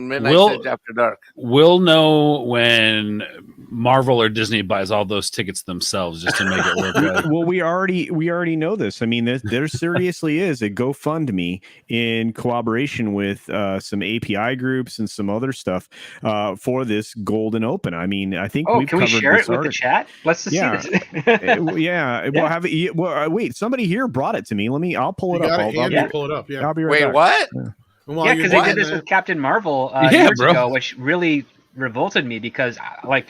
Midnight After Dark. We'll know when Marvel or Disney buys all those tickets themselves just to make it work. Well, we already know this. I mean, there seriously is a GoFundMe in collaboration with some API groups and some other stuff for this golden open. I mean, I think we've can we share it with the chat? Let's see this. Yeah. Well, wait. Somebody here brought it to me. I'll pull it up. I'll pull it up. Yeah. I'll be right back. What? Yeah, because they did this with Captain Marvel years ago, which really revolted me because,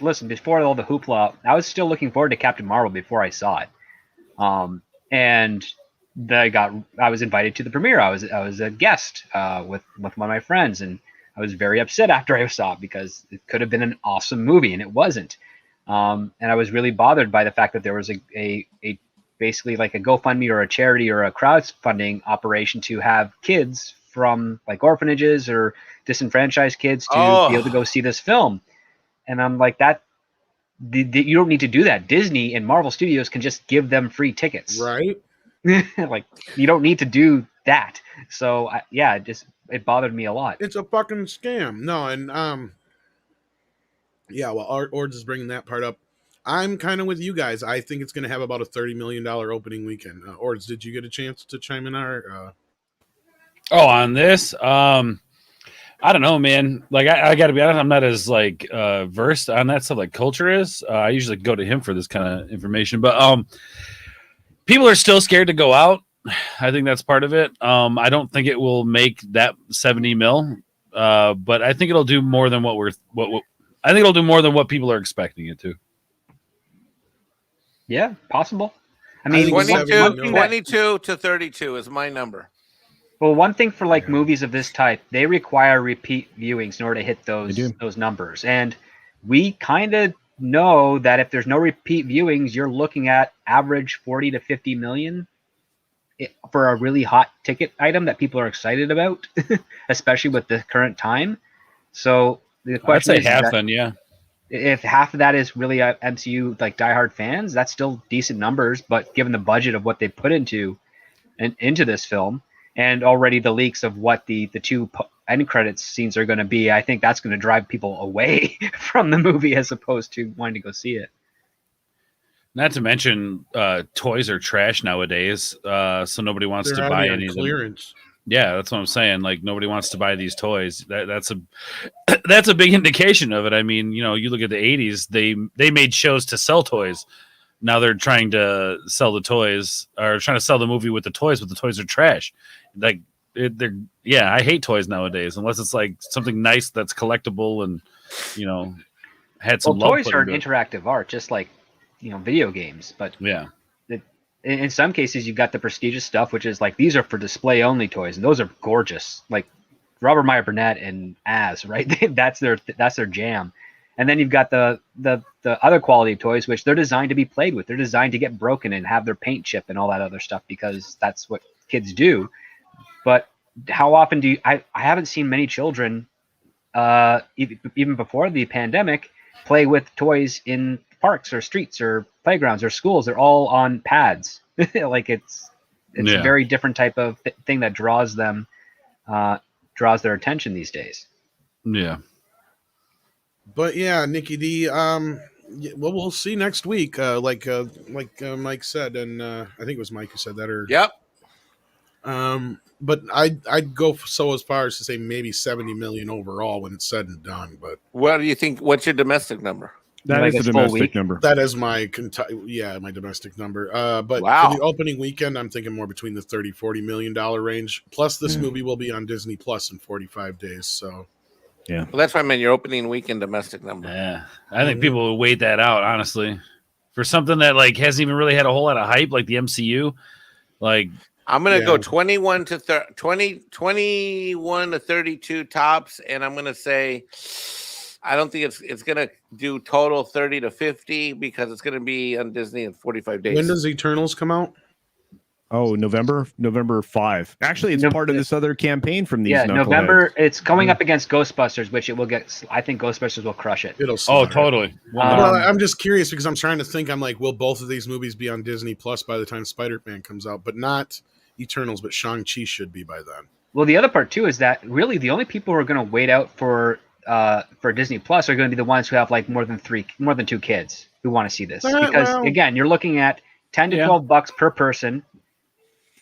listen, before all the hoopla, I was still looking forward to Captain Marvel before I saw it. And I was invited to the premiere. I was a guest with one of my friends, and I was very upset after I saw it because it could have been an awesome movie, and it wasn't. And I was really bothered by the fact that there was a basically like a GoFundMe or a charity or a crowdfunding operation to have kids from like orphanages or disenfranchised kids to be able to go see this film. And I'm like, you don't need to do that. Disney and Marvel Studios can just give them free tickets. Right. Like, you don't need to do that. So it bothered me a lot. It's a fucking scam. No. And, yeah, well, Ords is bringing that part up. I'm kind of with you guys. I think it's going to have about a $30 million opening weekend. Ords, did you get a chance to chime in? On this? I don't know, man. Like, I got to be honest, I'm not as versed on that stuff like Culture is. I usually go to him for this kind of information. But people are still scared to go out. I think that's part of it. I don't think it will make that 70 mil, but I think it'll do more than I think it'll do more than what people are expecting it to. Yeah, possible. I mean, 22 to 32 is my number. Well, one thing for movies of this type, they require repeat viewings in order to hit those numbers. And we kind of know that if there's no repeat viewings, you're looking at average 40 to 50 million for a really hot ticket item that people are excited about, especially with the current time. So the question is, half then, yeah. If half of that is really MCU diehard fans, that's still decent numbers. But given the budget of what they put into this film, and already the leaks of what the two end credits scenes are going to be, I think that's going to drive people away from the movie as opposed to wanting to go see it. Not to mention, toys are trash nowadays, so nobody wants to buy any of them. Clearance. Yeah, that's what I'm saying. Like, nobody wants to buy these toys. That's a big indication of it. I mean, you look at the 80s, they made shows to sell toys. Now they're trying to sell the toys, or trying to sell the movie with the toys, but the toys are trash. I hate toys nowadays, unless it's like something nice that's collectible and had some love. Toys are an interactive art, just like video games. But yeah, in some cases you've got the prestigious stuff, which is like these are for display only toys, and those are gorgeous, like Robert Meyer Burnett and right? that's their jam. And then you've got the other quality toys, which they're designed to be played with. They're designed to get broken and have their paint chip and all that other stuff because that's what kids do. But how often do I haven't seen many children, even before the pandemic, play with toys in parks or streets or playgrounds or schools. They're all on pads. Like it's a very different type of thing that draws their attention these days. Yeah. But yeah, Nikki D. We'll see next week. Like Mike said, and I think it was Mike who said that. Or yep. But I'd go so as far as to say maybe 70 million overall when it's said and done. But what do you think? What's your domestic number? That is a domestic number. That is my my domestic number. But wow. for the opening weekend, I'm thinking more between the $30-40 million range. Plus, this movie will be on Disney Plus in 45 days. So, yeah. Well, that's why I meant your opening weekend domestic number. Yeah, I think people will wait that out honestly for something that like hasn't even really had a whole lot of hype, like the MCU. Like, I'm gonna go 21 to 32 tops, and I'm gonna say I don't think it's gonna do total 30 to 50 because it's gonna be on Disney in 45 days. when does Eternals come out? Oh, November 5. Actually, it's part of this other campaign from these. Yeah, knuckleheads. November. It's going up against Ghostbusters, which it will get. I think Ghostbusters will crush it. It'll. Totally. Well, I'm just curious because I'm trying to think. I'm like, will both of these movies be on Disney Plus by the time Spider-Man comes out? But not Eternals, but Shang-Chi should be by then. Well, the other part too is that really the only people who are going to wait out for Disney Plus are going to be the ones who have like more than 2 kids who want to see this. Because again, you're looking at $10 to $12 per person.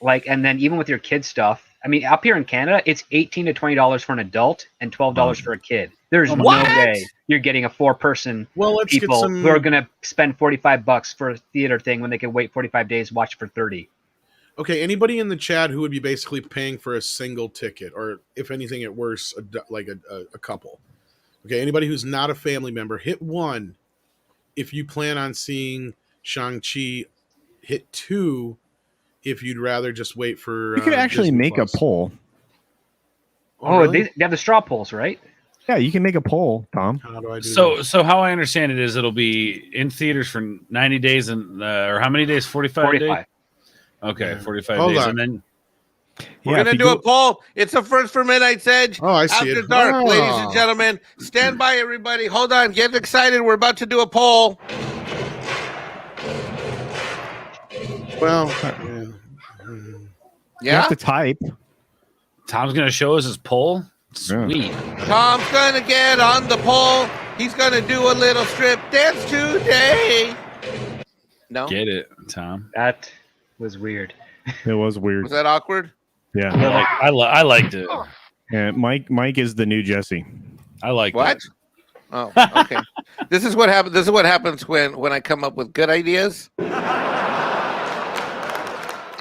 Like, and then even with your kid stuff, I mean, up here in Canada, it's $18 to $20 for an adult and $12 for a kid. There's no way you're getting a 4-person people who are going to spend $45 for a theater thing when they can wait 45 days, watch for 30. Okay, anybody in the chat who would be basically paying for a single ticket, or if anything at worst, a couple. Okay, anybody who's not a family member, hit 1 if you plan on seeing Shang-Chi. Hit 2 if you'd rather just wait for. You could actually Disney make Plus. a poll. Oh, really? they have the straw polls, right? Yeah, you can make a poll, Tom. How do I do So how I understand it is it'll be in theaters for 90 days and or how many days? 45 days. Okay, 45 Hold days, on. and then We're gonna do a poll. It's a first for Midnight's Edge. Oh, I see After it. dark, Oh. ladies and gentlemen. Stand by, everybody. Hold on. Get excited. We're about to do a poll. Well, You have to type. Tom's gonna show us his poll. Sweet. Tom's gonna get on the poll. He's gonna do a little strip dance today. No, Get it, Tom. That was weird. It was weird. Was that awkward? Yeah. I liked it. Yeah, Mike is the new Jesse. I like What? Oh, okay. This is what happens. This is what happens when I come up with good ideas.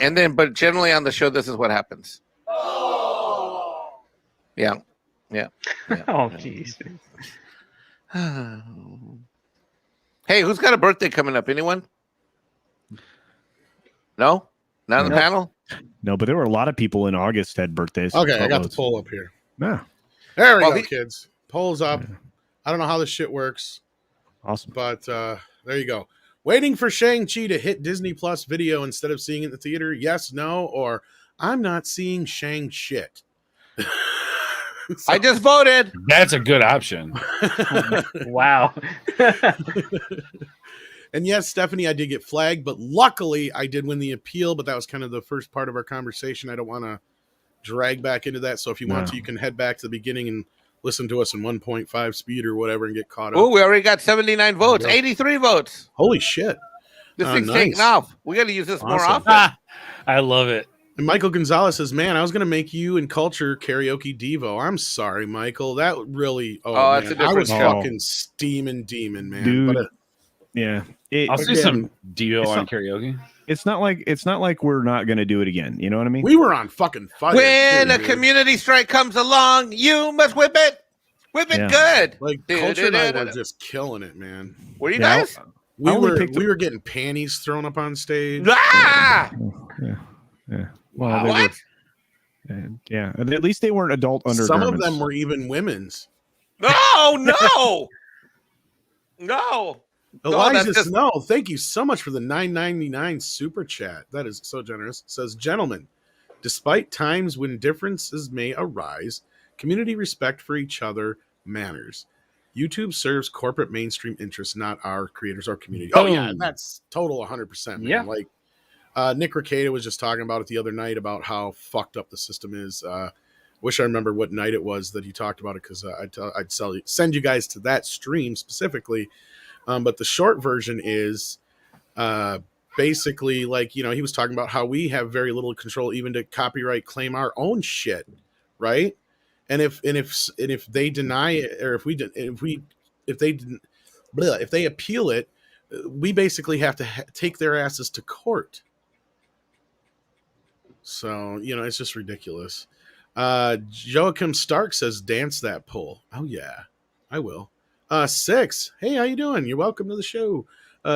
And then, but generally on the show, this is what happens. Yeah. Oh, jeez. Hey, who's got a birthday coming up? Anyone? No? Not on the panel? No, but there were a lot of people in August had birthdays. Okay, I got the Boatloads. poll up here. Yeah. There we Well, go, kids. Poll's up. I don't know how this shit works. Awesome. But there you go. Waiting for Shang-Chi to hit Disney Plus video instead of seeing it in the theater? Yes, no, or I'm not seeing Shang shit. I just voted. That's a good option. Wow. And yes, Stephanie, I did get flagged, but luckily I did win the appeal, but that was kind of the first part of our conversation. I don't want to drag back into that. So if you want to, you can head back to the beginning and listen to us in 1.5 speed or whatever and get caught up. Oh, we already got 79 votes, 83 votes. Holy shit. This thing's taking off. We got to use this more Awesome. often. I love it. And Michael Gonzalez says, man, I was going to make you and Culture karaoke Devo. I'm sorry, Michael. That really, that's a man, I was different show. fucking steaming demon, man. Dude. But Yeah. I'll see some Dio on karaoke. It's not like we're not going to do it again. You know what I mean? we were on fucking fire. When too, a dude. community strike comes along, you must whip it. Whip it good. Like Culture and I were just killing it, man. Were you guys? We I only were picked we were getting panties thrown up on stage. Ah! Yeah. Well, they What? were, yeah. At least they weren't adult undergarments. Some of them were even women's. Oh, no. No. Elijah, just- no, thank you so much for the $9.99 super chat. That is so generous. It says, gentlemen, despite times when differences may arise, community respect for each other matters. YouTube serves corporate mainstream interests, not our creators or community. Oh, yeah, that's total 100%. Man. Yeah. Like Nick Ricada was just talking about it the other night about how fucked up the system is. Wish I remember what night it was that he talked about it because I'd send you guys to that stream specifically. But the short version is basically like, he was talking about how we have very little control even to copyright claim our own shit, right? And if they deny it, or if they if they appeal it, we basically have to take their asses to court. So, it's just ridiculous. Joachim Stark says, dance that pole. Oh, yeah, I will. 6. Hey, how you doing? You're welcome to the show.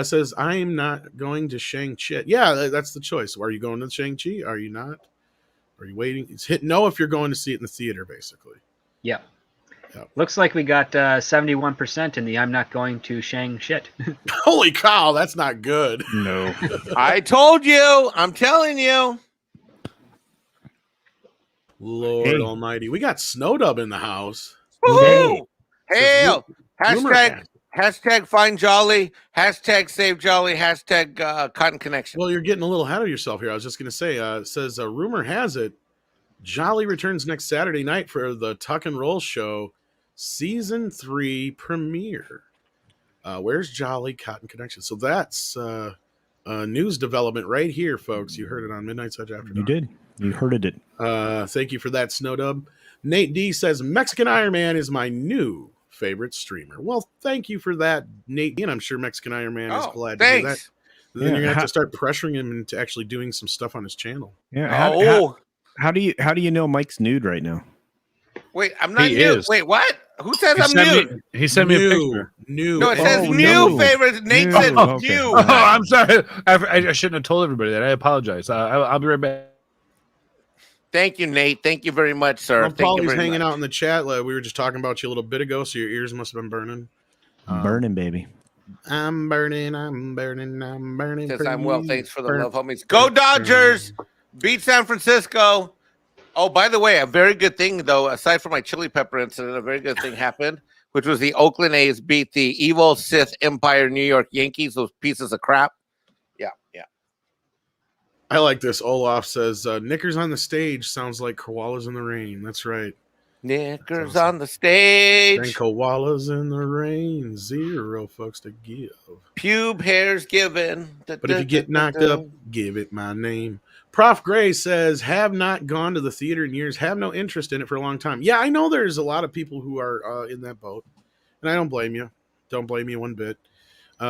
Says, I'm not going to Shang-Chi. Yeah, that's the choice. Are you going to Shang-Chi? Are you not? Are you waiting? It's hit no if you're going to see it in the theater, basically. Yep. Looks like we got 71% in the I'm not going to Shang shit. Holy cow, that's not good. No. I told you. I'm telling you. Lord almighty. We got Snowdub in the house. Woo-hoo! Hail! Rumor Hashtag find Jolly. Hashtag save Jolly. Hashtag Cotton Connection. Well, you're getting a little ahead of yourself here. I was just going to say, it says, rumor has it, Jolly returns next Saturday night for the Tuck and Roll show season 3 premiere. Where's Jolly Cotton Connection? So that's a news development right here, folks. You heard it on Midnight Such After Dark. You did. You heard it. Thank you for that, Snowdub. Nate D says, Mexican Iron Man is my new favorite streamer. Well, thank you for that, Nate D. And I'm sure Mexican Iron Man is glad to hear that. Then you're going to have to start pressuring him into actually doing some stuff on his channel. Yeah. How do you know Mike's nude right now? Wait, I'm not nude. Wait, what? Who says I'm nude? He sent me a picture. No, it says new favorite. Nate said new. Oh, I'm sorry. I shouldn't have told everybody that. I apologize. I'll be right back. Thank you, Nate. Thank you very much, sir. Well, Paulie's hanging out in the chat. We were just talking about you a little bit ago, so your ears must have been burning. Burning, baby. I'm burning. Says I'm well. Thanks for the love, homies. Go Dodgers! Beat San Francisco. Oh, by the way, a very good thing, though, aside from my chili pepper incident, a very good thing happened, which was the Oakland A's beat the evil Sith Empire New York Yankees, those pieces of crap. Yeah. I like this. Olaf says, Knickers on the stage sounds like koalas in the rain. That's right. Knickers on the stage. And koalas in the rain. 0 fucks to give. Pube hairs given. But if you get knocked up, give it my name. Prof. Gray says, have not gone to the theater in years, have no interest in it for a long time. Yeah, I know there's a lot of people who are in that boat, and I don't blame you. Don't blame you one bit.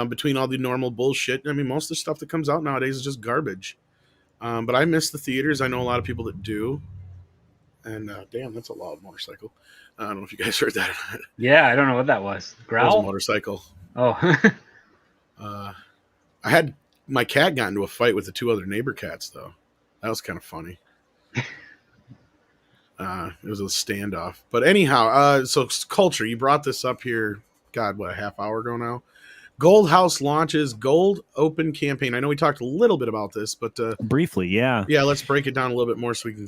Between all the normal bullshit, I mean, most of the stuff that comes out nowadays is just garbage. But I miss the theaters. I know a lot of people that do. And damn, that's a loud motorcycle. I don't know if you guys heard that or not. Yeah, I don't know what that was. Growl? That was a motorcycle. Oh. I had my cat got into a fight with the 2 other neighbor cats, though. That was kind of funny. It was a standoff. But anyhow, so culture, you brought this up here, God, a half hour ago now? Gold House launches Gold Open campaign. I know we talked a little bit about this, but briefly, yeah. Yeah, let's break it down a little bit more so we can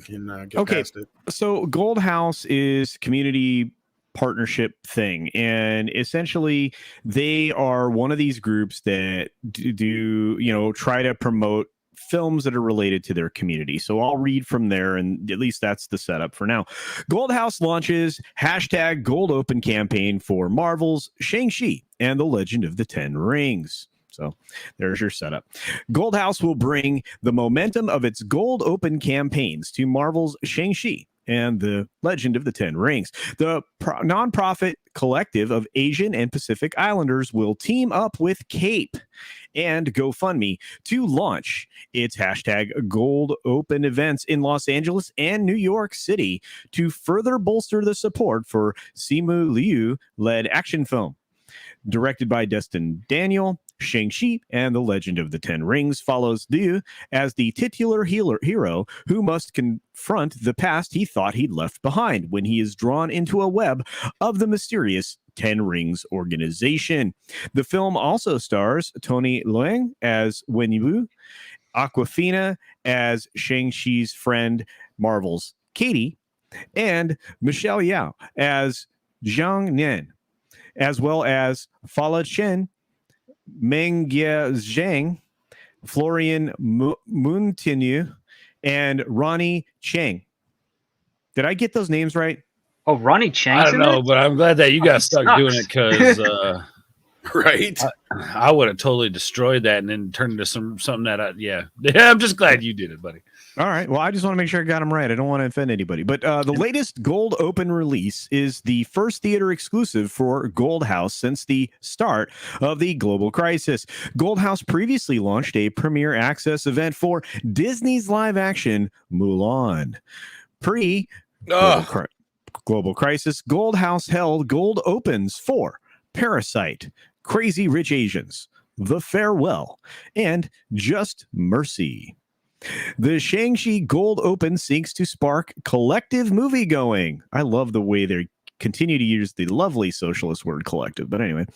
get past it. So Gold House is community partnership thing, and essentially they are one of these groups that do try to promote films that are related to their community. So I'll read from there, and at least that's the setup for now. Gold House launches hashtag Gold Open campaign for Marvel's Shang-Chi and the Legend of the Ten Rings. So there's your setup. Gold House will bring the momentum of its Gold Open campaigns to Marvel's Shang-Chi and the Legend of the Ten Rings. The nonprofit collective of Asian and Pacific Islanders will team up with CAPE and GoFundMe to launch its hashtag Gold Open events in Los Angeles and New York City to further bolster the support for Simu Liu-led action film. Directed by Destin Daniel, Shang-Chi and the Legend of the Ten Rings follows Liu as the titular hero who must confront the past he thought he'd left behind when he is drawn into a web of the mysterious Ten Rings organization. The film also stars Tony Leung as Wen Wu, Awkwafina as Shang-Chi's friend Marvel's Katie, and Michelle Yao as Zhang Nian, as well as Fala Chen, Mengjia Zhang, Florian Montenu, and Ronnie Chang. Did I get those names right? Oh, Ronnie Chang. I don't know, but I'm glad that you got stuck doing it because, right? I would have totally destroyed that and then turned into something that, yeah. I'm just glad you did it, buddy. All right. Well, I just want to make sure I got them right. I don't want to offend anybody. But the latest Gold Open release is the first theater exclusive for Gold House since the start of the global crisis. Gold House previously launched a premiere access event for Disney's live action Mulan. Global crisis, Gold House held Gold Opens for Parasite, Crazy Rich Asians, The Farewell, and Just Mercy. The Shang-Chi Gold Open seeks to spark collective moviegoing. I love the way they continue to use the lovely socialist word collective. But anyway,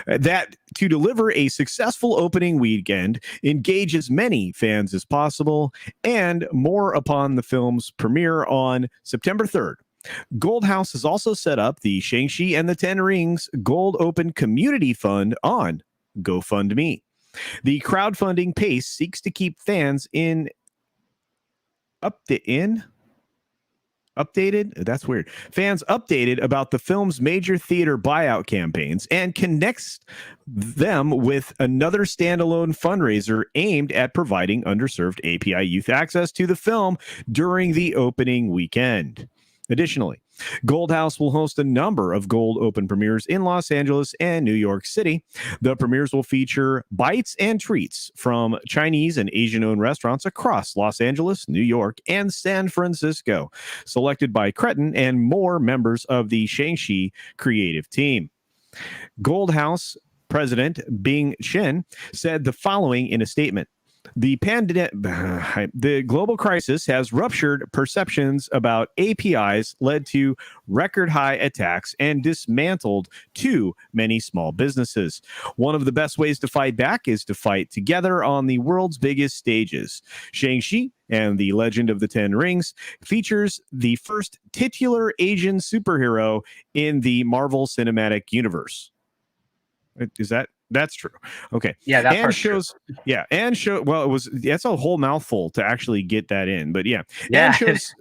that to deliver a successful opening weekend, engage as many fans as possible, and more upon the film's premiere on September 3rd. Gold House has also set up the Shang-Chi and the Ten Rings Gold Open Community Fund on GoFundMe. The crowdfunding pace seeks to keep fans updated. That's weird. Fans updated about the film's major theater buyout campaigns and connects them with another standalone fundraiser aimed at providing underserved API youth access to the film during the opening weekend. Additionally, Gold House will host a number of Gold Open premieres in Los Angeles and New York City. The premieres will feature bites and treats from Chinese and Asian-owned restaurants across Los Angeles, New York, and San Francisco, selected by Cretin and more members of the Shang-Chi creative team. Gold House President Bing Chen said the following in a statement. The global crisis has ruptured perceptions about APIs, led to record high attacks, and dismantled too many small businesses. One of the best ways to fight back is to fight together on the world's biggest stages. Shang-Chi and the Legend of the Ten Rings features the first titular Asian superhero in the Marvel Cinematic Universe. That's true. Okay. Yeah, that and shows true. Yeah, and show that's a whole mouthful to actually get that in, but yeah. And shows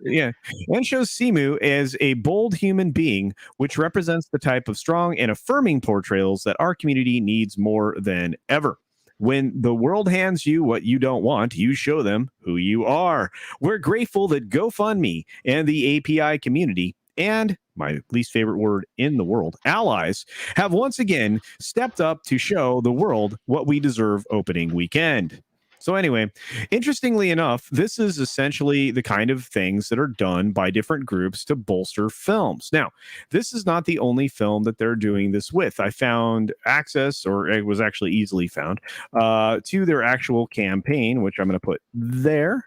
Simu as a bold human being, which represents the type of strong and affirming portrayals that our community needs more than ever. When the world hands you what you don't want, you show them who you are. We're grateful that GoFundMe and the API community and my least favorite word in the world, allies, have once again stepped up to show the world what we deserve opening weekend. So anyway, interestingly enough, this is essentially the kind of things that are done by different groups to bolster films. Now, this is not the only film that they're doing this with. I found access, or it was actually easily found, to their actual campaign, which I'm going to put there.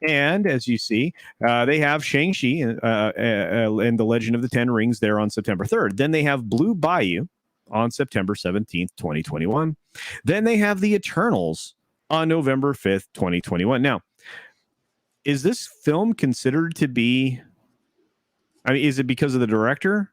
And as you see, they have Shang-Chi and the Legend of the Ten Rings there on September 3rd. Then they have Blue Bayou on September 17th, 2021. Then they have The Eternals on November 5th, 2021. Now, is this film considered to be, is it because of the director?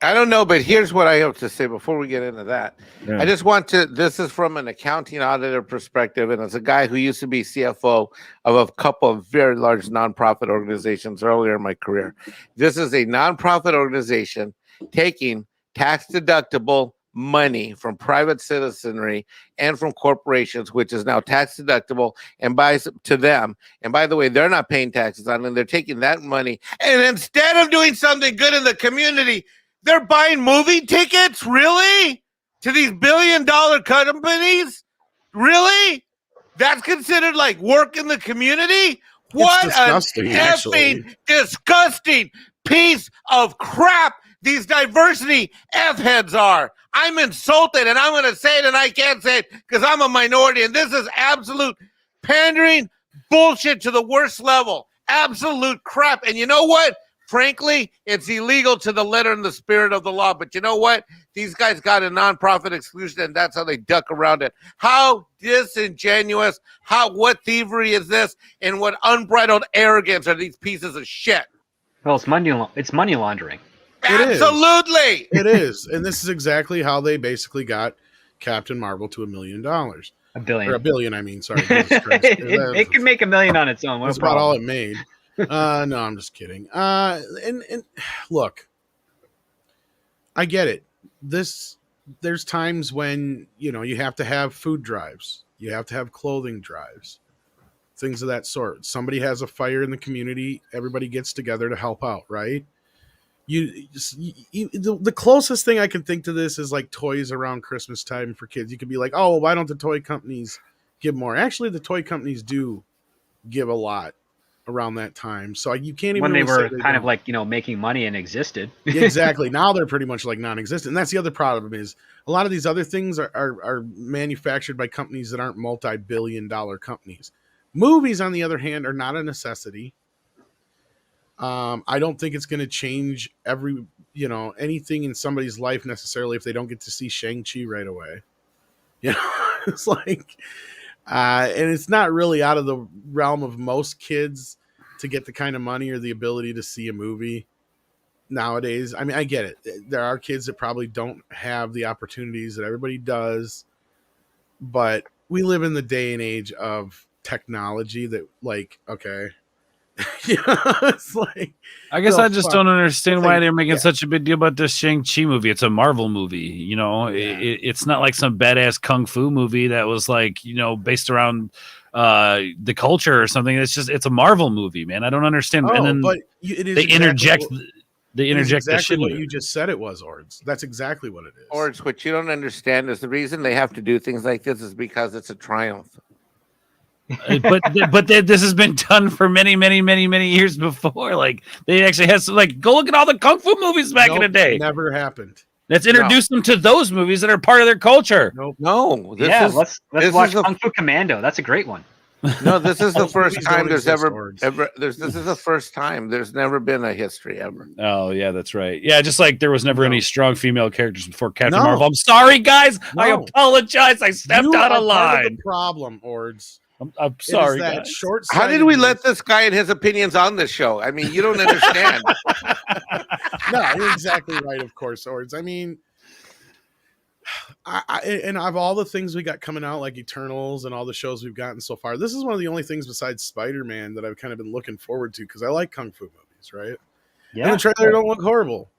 I don't know, but here's what I have to say before we get into that. Yeah. I just want to, this is from an accounting auditor perspective, and as a guy who used to be CFO of a couple of very large nonprofit organizations earlier in my career. This is a nonprofit organization taking tax-deductible money from private citizenry and from corporations, which is now tax deductible, and buys to them. And by the way, they're not paying taxes on it. They're taking that money, and instead of doing something good in the community, they're buying movie tickets, really? To these billion-dollar companies? Really? That's considered like work in the community? What an effing disgusting piece of crap these diversity F-heads are. I'm insulted, and I'm going to say it, and I can't say it because I'm a minority, and this is absolute pandering bullshit to the worst level. Absolute crap. And you know what? Frankly, it's illegal to the letter and the spirit of the law. But you know what? These guys got a nonprofit exclusion, and that's how they duck around it. How disingenuous, what thievery is this, and what unbridled arrogance are these pieces of shit? Well, it's money laundering. Absolutely. It is. And this is exactly how they basically got Captain Marvel to $1 million. $1 billion. Or $1 billion, I mean. Sorry. it can make $1 million on its own. That's about all it made. No, I'm just kidding. And look, I get it. There's times when, you have to have food drives. You have to have clothing drives, things of that sort. Somebody has a fire in the community, everybody gets together to help out, right? The closest thing I can think to this is like toys around Christmas time for kids. You could be like, oh, well, why don't the toy companies give more? Actually, the toy companies do give a lot around that time. So you can't even when they really were kind of like, making money and existed. Exactly. Now they're pretty much like non-existent. And that's the other problem is a lot of these other things are manufactured by companies that aren't multi-billion-dollar companies. Movies, on the other hand, are not a necessity. I don't think it's going to change anything in somebody's life necessarily if they don't get to see Shang-Chi right away. It's like, and it's not really out of the realm of most kids to get the kind of money or the ability to see a movie nowadays. I mean, I get it. There are kids that probably don't have the opportunities that everybody does, but we live in the day and age of technology that, like, okay. It's like, I guess I just don't understand why they're making such a big deal about this Shang-Chi movie. It's a Marvel movie, it's not like some badass kung fu movie that was like, based around the culture or something. It's a Marvel movie, man. I don't understand. And then but it is they interject exactly what the you just said it was, Ords. That's exactly what it is. Ords, what you don't understand is the reason they have to do things like this is because it's a triumph. but this has been done for many, many, many, many years before. Like, they actually had some, like, go look at all the kung fu movies back in the day. Never happened. Let's introduce them to those movies that are part of their culture. No. Let's watch Kung Fu Commando. That's a great one. No, this is the first time this is the first time. There's never been a history ever. Oh, yeah, that's right. Yeah, just like there was never any strong female characters before Captain Marvel. I'm sorry, guys. I apologize. I stepped out of line. Part of the problem, Ords. I'm sorry, guys. How did we let this guy and his opinions on this show? I mean, you don't understand. No, you're exactly right, of course, Ords. I mean, and of all the things we got coming out, like Eternals and all the shows we've gotten so far, this is one of the only things besides Spider-Man that I've kind of been looking forward to because I like kung fu movies, right? Yeah. And the trailer don't look horrible.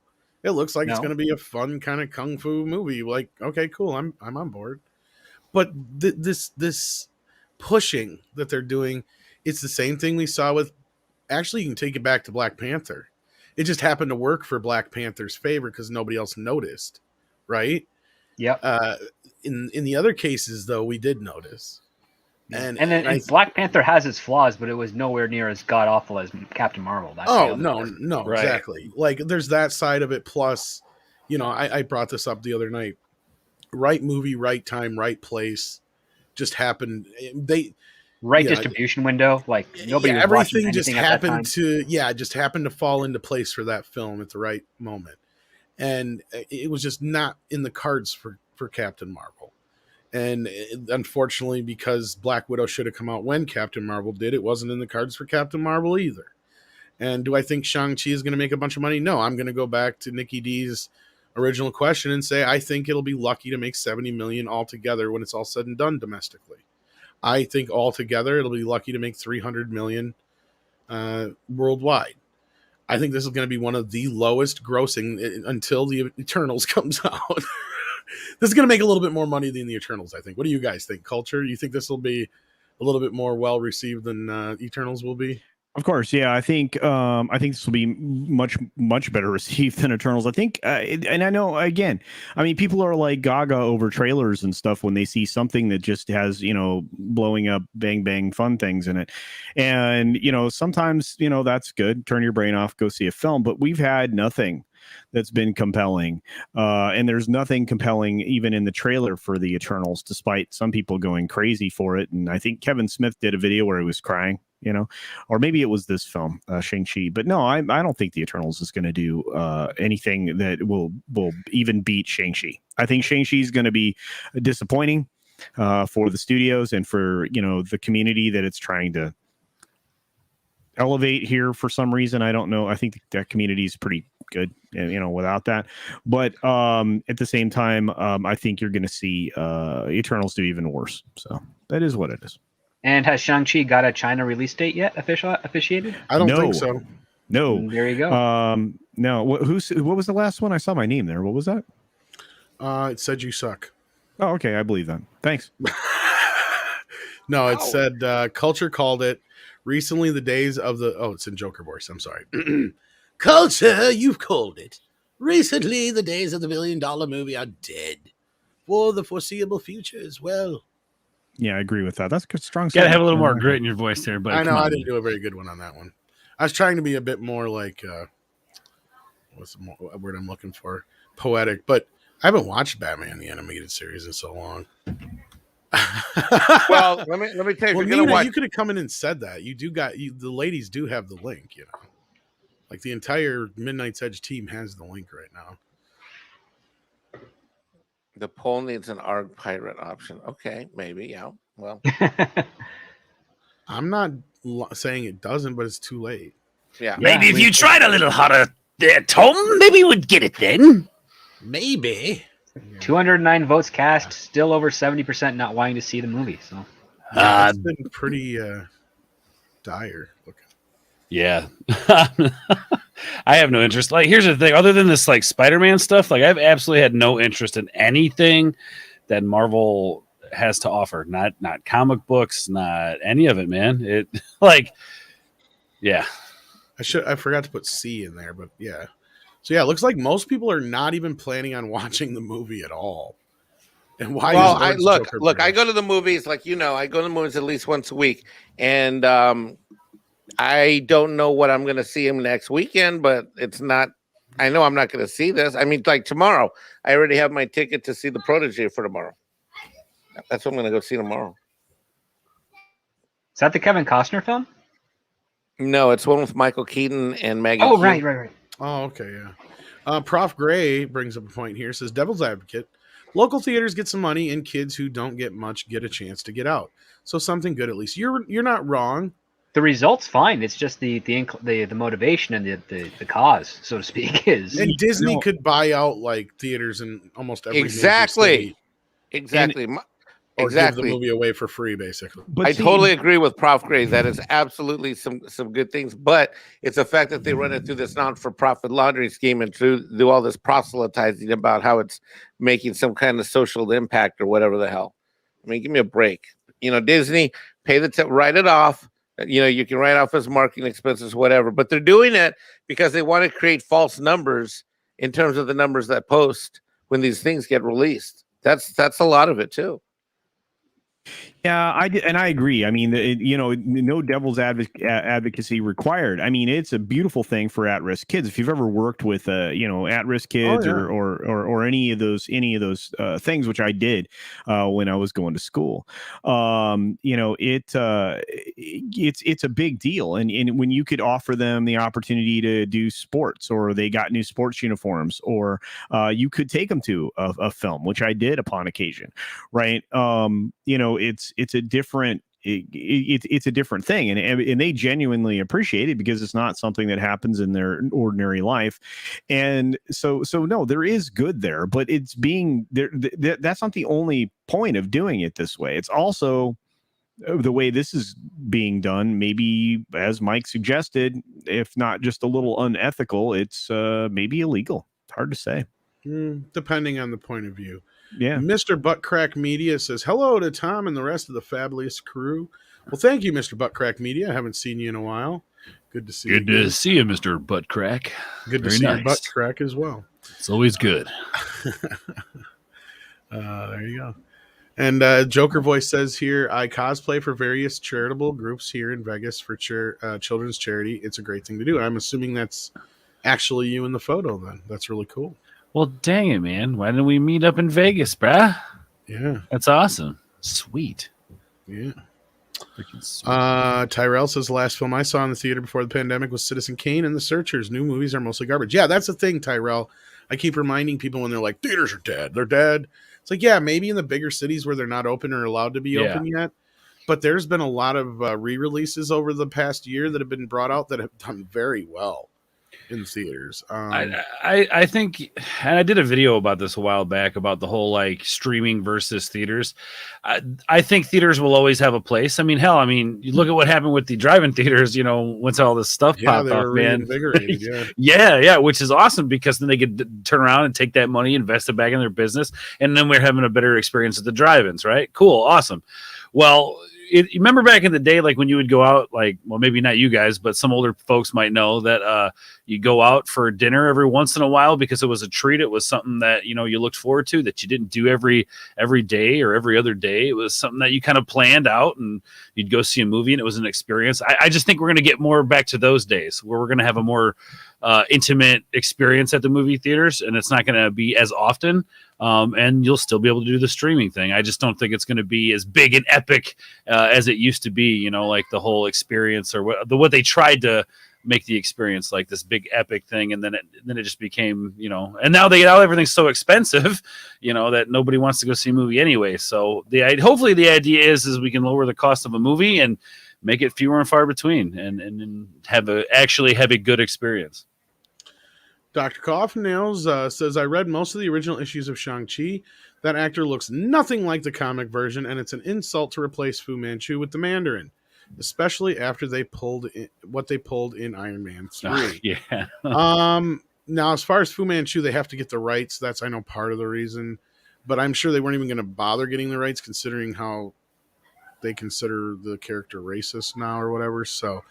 It looks like it's going to be a fun kind of kung fu movie. Like, okay, cool, I'm on board. But this pushing that they're doing, it's the same thing we saw with, actually you can take it back to Black Panther. It just happened to work for Black Panther's favor because nobody else noticed, right? Yeah. In the other cases though, we did notice. And Black Panther has its flaws, but it was nowhere near as god awful as Captain Marvel. That's no, right. Exactly. Like, there's that side of it, plus, I brought this up the other night. Right movie, right time, right place. Just happened. Distribution window. Like, nobody was everything watching just happened to fall into place for that film at the right moment, and it was just not in the cards for Captain Marvel. And unfortunately, because Black Widow should have come out when Captain Marvel did, it wasn't in the cards for Captain Marvel either. And do I think Shang-Chi is going to make a bunch of money? No, I'm going to go back to Nikki D's original question and say I think it'll be lucky to make 70 million altogether when it's all said and done domestically. I think altogether it'll be lucky to make 300 million worldwide. I think this is going to be one of the lowest grossing until the Eternals comes out. This is going to make a little bit more money than the Eternals, I think. What do you guys think? Culture, you think this will be a little bit more well received than Eternals will be? Of course, yeah. I think this will be much better received than Eternals. I think, and I know, again, I mean, people are like gaga over trailers and stuff when they see something that just has, blowing up, bang bang, fun things in it, and sometimes that's good. Turn your brain off, go see a film. But we've had nothing that's been compelling, and there's nothing compelling even in the trailer for the Eternals, despite some people going crazy for it. And I think Kevin Smith did a video where he was crying. Or maybe it was this film, Shang-Chi. But no, I don't think the Eternals is going to do anything that will even beat Shang-Chi. I think Shang-Chi is going to be disappointing for the studios and for the community that it's trying to elevate here for some reason. I don't know. I think that community is pretty good, without that. But at the same time, I think you're going to see Eternals do even worse. So that is what it is. And has Shang-Chi got a China release date yet? Officiated? I don't think so. No. There you go. No. What was the last one? I saw my name there. What was that? It said you suck. Oh, okay. I believe that. Thanks. No, it said Culture called it recently the days of the. Oh, it's in Joker voice. I'm sorry. Culture, you've called it. Recently, the days of the $1 billion movie are dead. For the foreseeable future as well. Yeah, I agree with that. That's good, strong. Gotta have a little more grit in your voice there, but I know I didn't do a very good one on that one. I was trying to be a bit more like what's the word I'm looking for? Poetic, but I haven't watched Batman the animated series in so long. Well, let me tell you, Well, if you're gonna watch, you could have come in and said that. You do got the ladies do have the link, you know. Like the entire Midnight's Edge team has the link right now. the poll needs an ARG pirate option. Okay, maybe, yeah. Well, I'm not saying it doesn't, but it's too late. Yeah. Maybe if you tried a little harder there, Tom, maybe you would get it then. Maybe. 209 votes cast, still over 70% not wanting to see the movie. So it's been pretty dire looking. Yeah. I have no interest. Like, here's the thing. Other than this, like, Spider-Man stuff, like, I've absolutely had no interest in anything that Marvel has to offer. Not comic books, not any of it, man. It, like, yeah. I forgot to put C in there, but yeah. So, yeah, it looks like most people are not even planning on watching the movie at all. And why? Well, I go to the movies, like, you know, I go to the movies at least once a week. And I don't know what I'm going to see him next weekend, but it's not, I know I'm not going to see this. I mean, like tomorrow, I already have my ticket to see The Protege for tomorrow. That's what I'm going to go see tomorrow. Is that the Kevin Costner film? No, it's one with Michael Keaton and Maggie. Oh, Keaton. right. Oh, okay, yeah. Prof. Gray brings up a point here. Says, Devil's Advocate, local theaters get some money and kids who don't get much get a chance to get out. So something good at least. You're not wrong. The result's fine. It's just the motivation and the cause, so to speak, is. And Disney could buy out like theaters in almost every exactly. Or give the movie away for free, basically. But I totally agree with Prof. Gray. That is absolutely some good things, but it's the fact that they run it through this non-for-profit laundering scheme and do all this proselytizing about how it's making some kind of social impact or whatever the hell. I mean, give me a break. You know, Disney, write it off. You know, you can write off as marketing expenses, whatever, but they're doing it because they want to create false numbers in terms of the numbers that post when these things get released. That's a lot of it too. Yeah, I agree. I mean, no devil's advocacy required. I mean, it's a beautiful thing for at-risk kids. If you've ever worked with, at-risk kids or any of those things, which I did when I was going to school, it's a big deal. And when you could offer them the opportunity to do sports, or they got new sports uniforms, or you could take them to a film, which I did upon occasion, right? It's a different it's a different thing, and they genuinely appreciate it because it's not something that happens in their ordinary life. And so no, there is good there, but it's being there. That's not the only point of doing it this way. It's also the way this is being done, maybe, as Mike suggested, if not just a little unethical, it's maybe illegal. It's hard to say. Depending on the point of view. Yeah. Mr. Buttcrack Media says, hello to Tom and the rest of the fabulous crew. Well, thank you, Mr. Buttcrack Media. I haven't seen you in a while. Good to see you. Good to see you, Mr. Buttcrack. Good to see your Buttcrack as well. It's always good. There you go. And Joker Voice says here, I cosplay for various charitable groups here in Vegas for children's charity. It's a great thing to do. I'm assuming that's actually you in the photo then. That's really cool. Well, dang it, man. Why didn't we meet up in Vegas, bruh? Yeah. That's awesome. Sweet. Yeah. Tyrell says the last film I saw in the theater before the pandemic was Citizen Kane and The Searchers. New movies are mostly garbage. Yeah, that's the thing, Tyrell. I keep reminding people when they're like, theaters are dead. They're dead. It's like, yeah, maybe in the bigger cities where they're not open or allowed to be open yet. But there's been a lot of re-releases over the past year that have been brought out that have done very well in theaters. I think, and I did a video about this a while back about the whole like streaming versus theaters. I think theaters will always have a place. I mean, hell, you look at what happened with the drive-in theaters, once all this stuff popped off, man. Yeah, which is awesome because then they could turn around and take that money, invest it back in their business, and then we're having a better experience at the drive-ins, right? Cool, awesome. Well, you remember back in the day, like when you would go out, like, well, maybe not you guys, but some older folks might know that you go out for dinner every once in a while because it was a treat. It was something that, you know, you looked forward to, that you didn't do every day or every other day. It was something that you kind of planned out, and you'd go see a movie and it was an experience. I just think we're going to get more back to those days where we're going to have a more intimate experience at the movie theaters, and it's not going to be as often. And you'll still be able to do the streaming thing. I just don't think it's going to be as big and epic as it used to be, you know, like the whole experience or what they tried to make the experience like this big epic thing. And then it just became, you know, and now everything's so expensive, you know, that nobody wants to go see a movie anyway. So hopefully the idea is we can lower the cost of a movie and make it fewer and far between and actually have a good experience. Dr. Coffin Nails says, I read most of the original issues of Shang-Chi. That actor looks nothing like the comic version, and it's an insult to replace Fu Manchu with the Mandarin, especially after they pulled in Iron Man 3. Yeah. Now, as far as Fu Manchu, they have to get the rights. That's, I know, part of the reason. But I'm sure they weren't even going to bother getting the rights, considering how they consider the character racist now or whatever. So...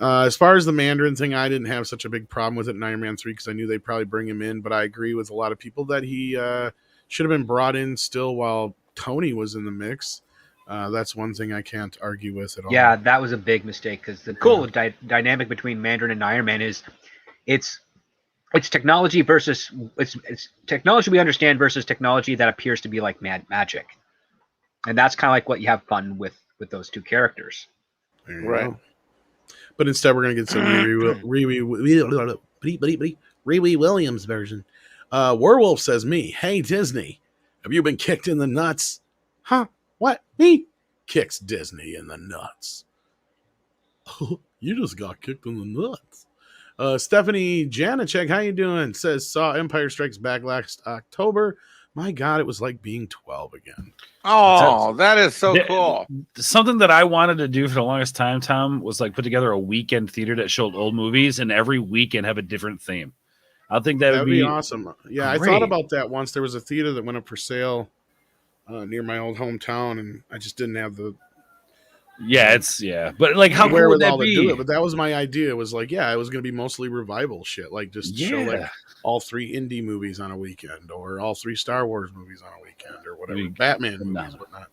as far as the Mandarin thing, I didn't have such a big problem with it in Iron Man 3 because I knew they'd probably bring him in, but I agree with a lot of people that he should have been brought in still while Tony was in the mix. That's one thing I can't argue with at all. Yeah, that was a big mistake because the cool dynamic between Mandarin and Iron Man is it's technology versus it's technology we understand versus technology that appears to be like magic, and that's kind of like what you have fun with those two characters. Right. Go. But instead, we're going to get some Riri Williams version. Werewolf says, me, hey, Disney, have you been kicked in the nuts? Huh? What? Me? Kicks Disney in the nuts. You just got kicked in the nuts. Stephanie Janacek, how you doing? Says, saw Empire Strikes Back last October. My God, it was like being 12 again. Oh, that is so cool. Something that I wanted to do for the longest time, Tom, was like put together a weekend theater that showed old movies and every weekend have a different theme. I think that'd be awesome. Yeah, great. I thought about that once. There was a theater that went up for sale near my old hometown, and I just didn't have the but like how cool would that be? To do it? But that was my idea. It was like, it was going to be mostly revival shit, like just show like all 3 indie movies on a weekend, or all 3 Star Wars movies on a weekend, or whatever, Batman movies, whatnot.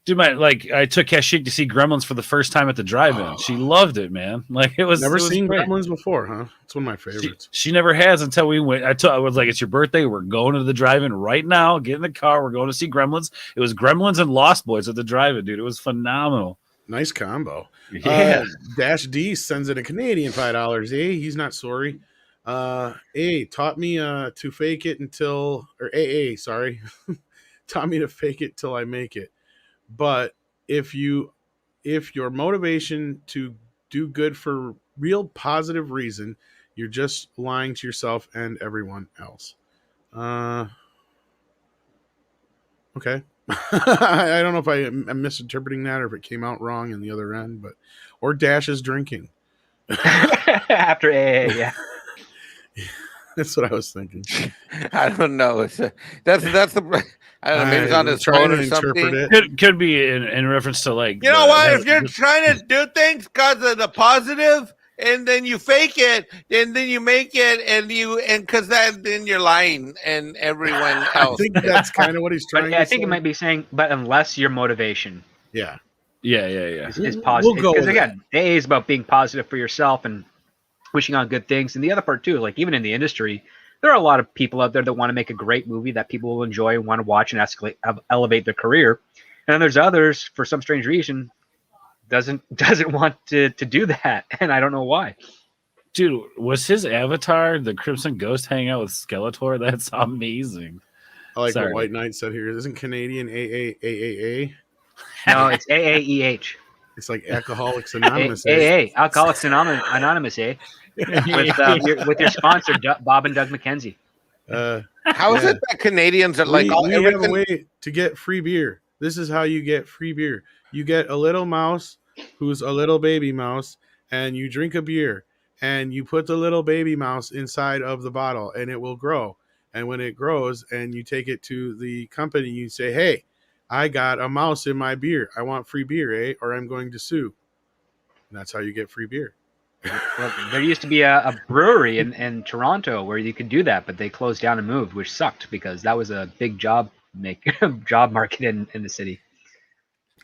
Dude, I took Kashik to see Gremlins for the first time at the drive-in. She loved it, man. Like it was never seen great. Gremlins before, huh? It's one of my favorites. She never has until we went. I was like, it's your birthday. We're going to the drive-in right now. Get in the car. We're going to see Gremlins. It was Gremlins and Lost Boys at the drive-in, dude. It was phenomenal. Nice combo. Yeah. Dash D sends it a Canadian $5. He's not sorry. A taught me to fake it until, or AA, sorry, taught me to fake it till I make it. But if your motivation to do good for real positive reason, you're just lying to yourself and everyone else. Okay. I don't know if I'm misinterpreting that or if it came out wrong in the other end, or Dash is drinking after AA. Yeah. That's what I was thinking. I don't know. That's the. I don't know. Maybe it's on his phone or something. Could be in reference to like. You know what? If you're trying to do things because of the positive, and then you fake it, and then you make it, and because then you're lying, and everyone else. I think that's kind of what he's trying. I think it might be saying, but unless your motivation, yeah, is positive. Because again, AA is about being positive for yourself and wishing on good things, and the other part too, like even in the industry, there are a lot of people out there that want to make a great movie that people will enjoy and want to watch and elevate their career, and then there's others for some strange reason doesn't want to do that, and I don't know why. Dude, was his avatar the Crimson Ghost hanging out with Skeletor? That's amazing. I like what White Knight said here. Isn't Canadian AAAA? No, it's AAEH. It's like Alcoholics Anonymous. AA, Alcoholics Anonymous, eh? With your sponsor, Bob and Doug McKenzie. How is it that Canadians are like we have a way to get free beer. This is how you get free beer. You get a little mouse who's a little baby mouse, and you drink a beer, and you put the little baby mouse inside of the bottle, and it will grow. And when it grows, and you take it to the company, you say, "Hey, I got a mouse in my beer. I want free beer, eh? Or I'm going to sue. And that's how you get free beer. Well, there used to be a brewery in Toronto where you could do that, but they closed down and moved, which sucked because that was a big job market in the city.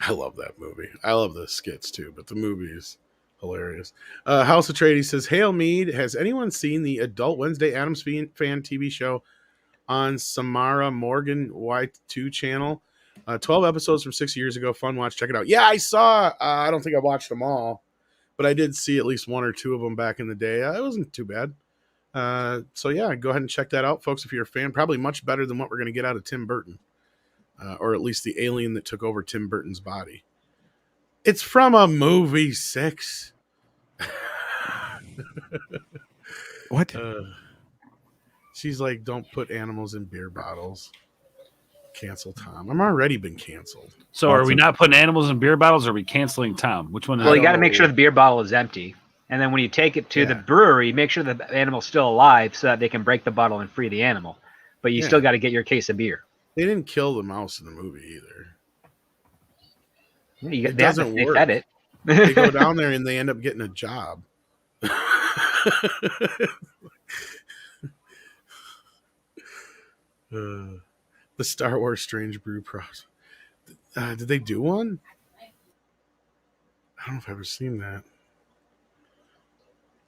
I love that movie. I love the skits too, but the movie is hilarious. House of Trady says, Hail Mead, has anyone seen the Adult Wednesday Addams Fan TV show on Samara Morgan Y2 channel? 12 episodes from 6 years ago. Fun watch. Check it out. Yeah, I saw. I don't think I watched them all, but I did see at least one or two of them back in the day. It wasn't too bad. So yeah, go ahead and check that out, folks, if you're a fan. Probably much better than what we're going to get out of Tim Burton. Or at least the alien that took over Tim Burton's body. It's from a movie, 6. What? She's like, don't put animals in beer bottles. Cancel Tom. I'm already been canceled. So are we not putting animals in beer bottles, or are we canceling Tom? Which one? Well, you got to make sure the beer bottle is empty. And then when you take it to the brewery, make sure the animal's still alive so that they can break the bottle and free the animal. But you still got to get your case of beer. They didn't kill the mouse in the movie either. It doesn't work. Fed it. They go down there and they end up getting a job. The Star Wars Strange Brew Pros. Did they do one? I don't know if I've ever seen that.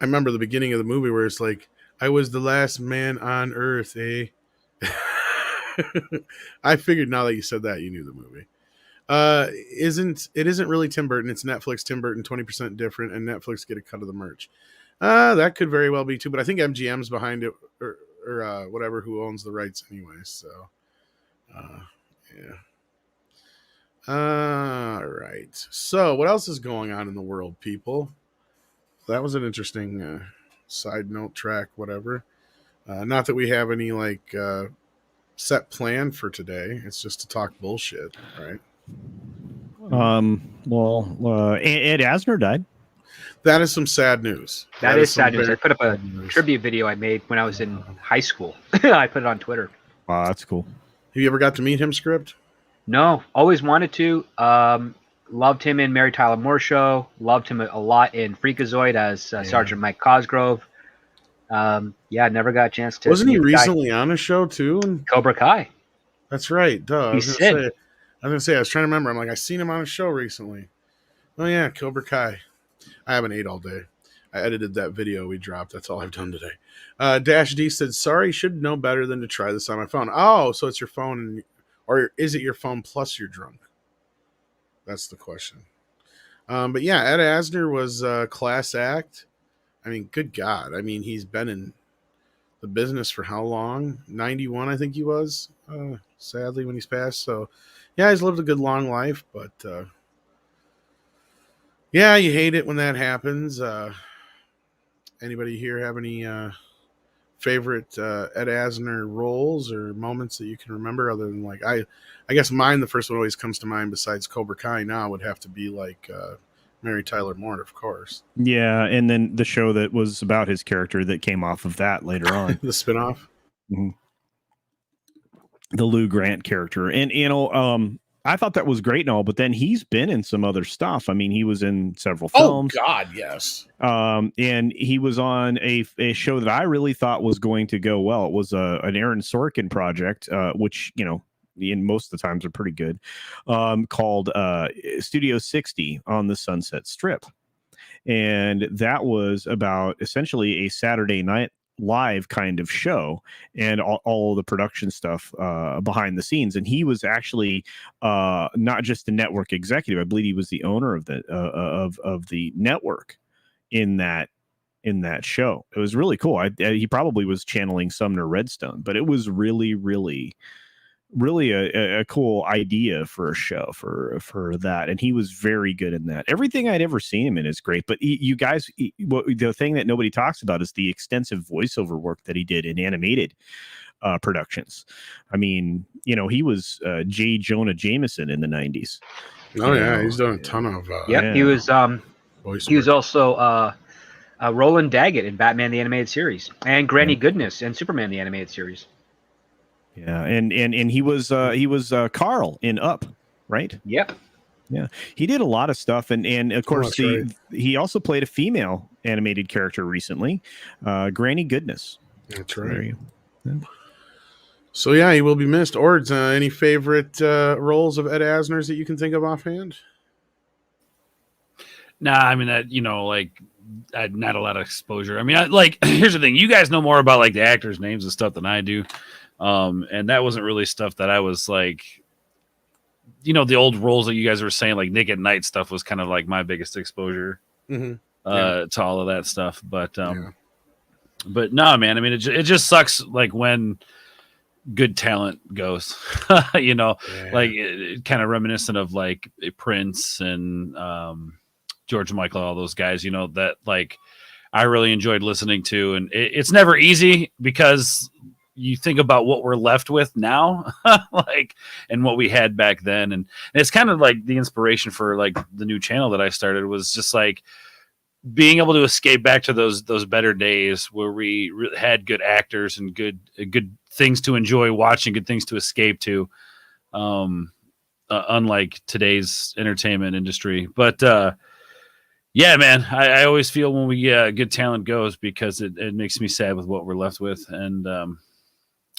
I remember the beginning of the movie where it's like, I was the last man on Earth, eh? I figured now that you said that, you knew the movie. It isn't really Tim Burton. It's Netflix. Tim Burton 20% different, and Netflix get a cut of the merch. That could very well be too, but I think MGM's behind it, or whatever, who owns the rights anyway. So, yeah. All right. So, what else is going on in the world, people? That was an interesting side note track, whatever. Not that we have any set plan for today. It's just to talk bullshit, right? Ed Asner died. That is some sad news. That is sad news. I put up a tribute video I made when I was in high school. I put it on Twitter. Wow, that's cool. Have you ever got to meet him, Script? No, always wanted to. Loved him in Mary Tyler Moore Show. Loved him a lot in Freakazoid as Sergeant Mike Cosgrove. Never got a chance to. Wasn't he recently on a show too? Cobra Kai. That's right. Duh. He's Sid. I was I was trying to remember. I'm like, I seen him on a show recently. Oh yeah, Cobra Kai. I haven't ate all day. I edited that video we dropped. That's all I've done today. Dash D said, sorry, should know better than to try this on my phone. Oh, so it's your phone, or is it your phone plus you're drunk? That's the question. But yeah, Ed Asner was a class act. I mean, good God. I mean, he's been in the business for how long? 91, I think he was, sadly, when he's passed. So, yeah, he's lived a good, long life. But, yeah, you hate it when that happens. Anybody here have any favorite Ed Asner roles or moments that you can remember other than I guess mine, the first one always comes to mind besides Cobra Kai now would have to be Mary Tyler Moore, of course. Yeah, and then the show that was about his character that came off of that later on. The spinoff. Mm-hmm. The Lou Grant character. And, I thought that was great and all, but then he's been in some other stuff. I mean, he was in several films. Oh, God, yes. And he was on a show that I really thought was going to go well. It was an Aaron Sorkin project, which, in most of the times are pretty good, called Studio 60 on the Sunset Strip. And that was about essentially a Saturday Night Live kind of show and all the production stuff behind the scenes. And he was actually not just the network executive. I believe he was the owner of the network in that show. It was really cool. He probably was channeling Sumner Redstone, but it was really, really, really a cool idea for a show for that. And he was very good in that. Everything I'd ever seen him in is great, but you guys, the thing that nobody talks about is the extensive voiceover work that he did in animated productions. I mean, he was J. Jonah Jameson in the 90s. Oh yeah, he's done a ton of he was also Roland Daggett in Batman the Animated Series and Granny Goodness in Superman the Animated Series. Yeah, and he was Carl in Up. right? Yep. Yeah, he did a lot of stuff, and of course right. he also played a female animated character recently, Granny Goodness. That's So right. there you go. Yeah. So yeah, he will be missed. Ords, any favorite roles of Ed Asner's that you can think of offhand? Nah, I mean that not a lot of exposure. I mean, here's the thing: you guys know more about like the actors' names and stuff than I do, and that wasn't really stuff that I was like. The old roles that you guys were saying, like Nick at Night stuff, was kind of like my biggest exposure to all of that stuff. But no, man. I mean, it just sucks like when good talent goes. Like kind of reminiscent of like Prince and George Michael, all those guys. That like I really enjoyed listening to, and it's never easy because you think about what we're left with now, like, and what we had back then. And it's kind of like the inspiration for like the new channel that I started was just like being able to escape back to those better days where we had good actors and good things to enjoy watching, good things to escape to. Unlike today's entertainment industry, but, yeah, man, I always feel when we good talent goes because it makes me sad with what we're left with. And,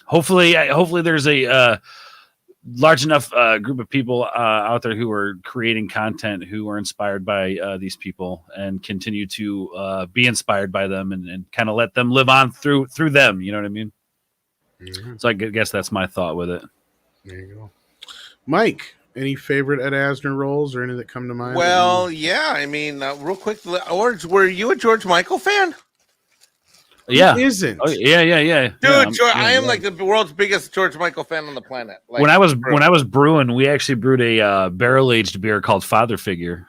hopefully there's a large enough group of people out there who are creating content who are inspired by these people and continue to be inspired by them and kind of let them live on through them. You know what I mean? Mm-hmm. So I guess that's my thought with it. There you go. Mike, any favorite Ed Asner roles or any that come to mind? Well, yeah. I mean, real quick, Orange, were you a George Michael fan? Yeah. Who isn't? Oh, yeah. Dude, I am like the world's biggest George Michael fan on the planet. Like, when I was brewing, we actually brewed a barrel-aged beer called Father Figure.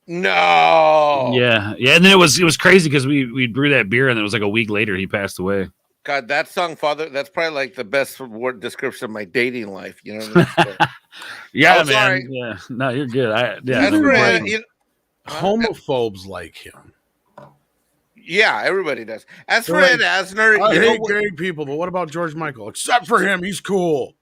No. Yeah. And then it was crazy because we brewed that beer and it was like a week later he passed away. God, that song, Father, that's probably like the best word description of my dating life. You know what I mean? Yeah, man. Sorry. Yeah. No, you're good. Homophobes like him. Yeah, everybody does. As for Ed Asner, I hate gay people, but what about George Michael? Except for him, he's cool.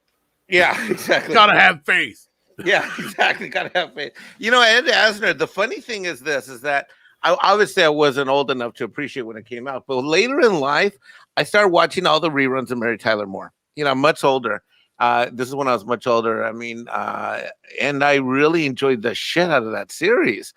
Yeah, exactly. Gotta have faith. Yeah, exactly. Gotta have faith. Ed Asner, the funny thing is that obviously I wasn't old enough to appreciate when it came out, but later in life, I started watching all the reruns of Mary Tyler Moore. I'm much older. This is when I was much older. I mean, and I really enjoyed the shit out of that series.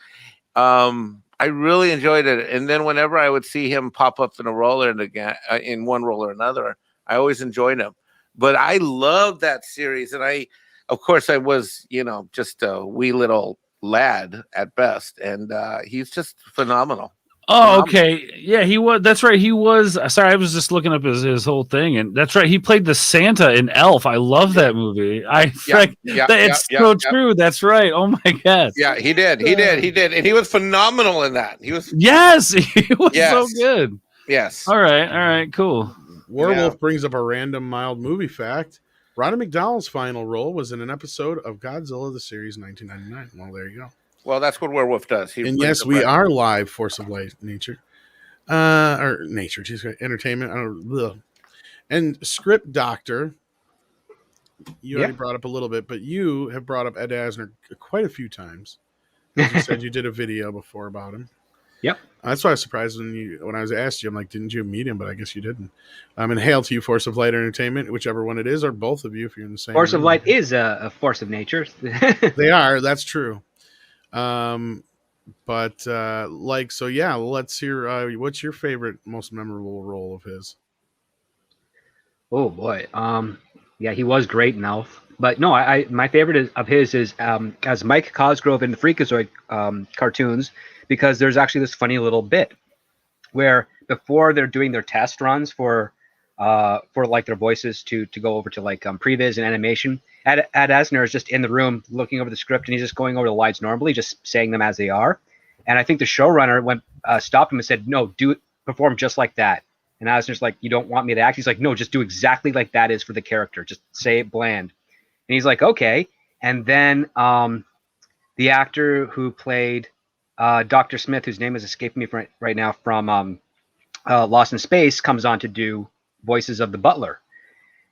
I really enjoyed it. And then whenever I would see him pop up in a role in one role or another, I always enjoyed him. But I love that series. And of course, I was, just a wee little lad at best. And he's just phenomenal. Oh, okay. Yeah, he was. That's right. He was. Sorry, I was just looking up his whole thing, and that's right. He played the Santa in Elf. I love that movie. It's so true. That's right. Oh my god. Yeah, he did, and he was phenomenal in that. He was. Yes, he was so good. Yes. All right. Cool. Werewolf brings up a random mild movie fact. Roddy McDowell's final role was in an episode of Godzilla the series 1999. Well, there you go. Well, that's what Werewolf does. And yes, we are live, Force of Light, Nature. Entertainment. And Script Doctor, you already brought up a little bit, but you have brought up Ed Asner quite a few times. As you said, you did a video before about him. Yep. That's why I was surprised when I was asked you. I'm like, didn't you meet him? But I guess you didn't. And hail to you, Force of Light Entertainment, whichever one it is, or both of you if you're in the same. Force of Light is a force of nature. They are. That's true. Let's hear what's your favorite, most memorable role of his? Oh boy. He was great in Elf. But no, my favorite of his is as Mike Cosgrove in the Freakazoid cartoons, because there's actually this funny little bit where before they're doing their test runs for like their voices to go over to like previs and animation, Ed Asner is just in the room looking over the script, and he's just going over the lines normally, just saying them as they are. And I think the showrunner stopped him and said, "No, perform just like that." And Asner's like, "You don't want me to act?" He's like, "No, just do exactly like that is for the character. Just say it bland." And he's like, "Okay." And then the actor who played Dr. Smith, whose name is escaping me right now, from Lost in Space, comes on to do voices of the butler.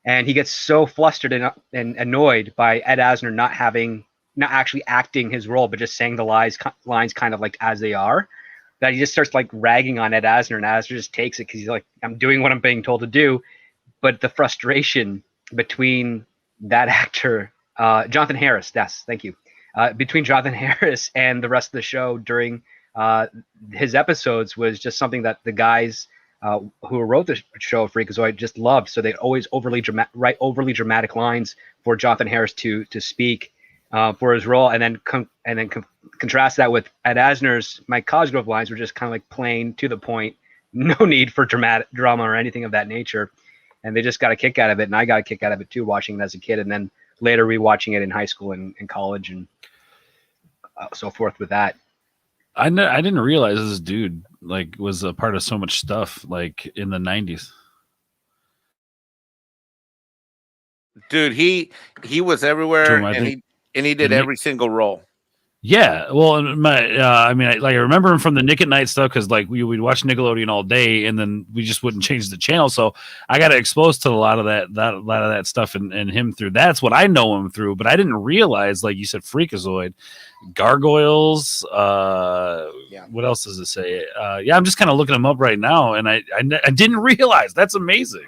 And he gets so flustered and annoyed by Ed Asner not having not actually acting his role, but just saying the lines kind of like as they are, that he just starts like ragging on Ed Asner, and Asner just takes it because he's like, I'm doing what I'm being told to do. But the frustration between that actor, Jonathan Harris, yes, thank you, between Jonathan Harris and the rest of the show during his episodes was just something that the guys who wrote the show Freakazoid just loved. So they always write overly dramatic lines for Jonathan Harris to speak for his role, and then contrast that with Ed Asner's Mike Cosgrove lines were just kind of like plain to the point, no need for drama or anything of that nature. And they just got a kick out of it, and I got a kick out of it too, watching it as a kid, and then later rewatching it in high school and college and so forth with that. I didn't realize this dude like was a part of so much stuff like in the 90s. Dude, he was everywhere, and he did every single role. Yeah, well, I remember him from the Nick at Night stuff because like we'd watch Nickelodeon all day, and then we just wouldn't change the channel. So I got exposed to a lot of that stuff and him through. That's what I know him through. But I didn't realize, like you said, Freakazoid, Gargoyles. What else does it say? I'm just kind of looking him up right now, and I didn't realize. That's amazing.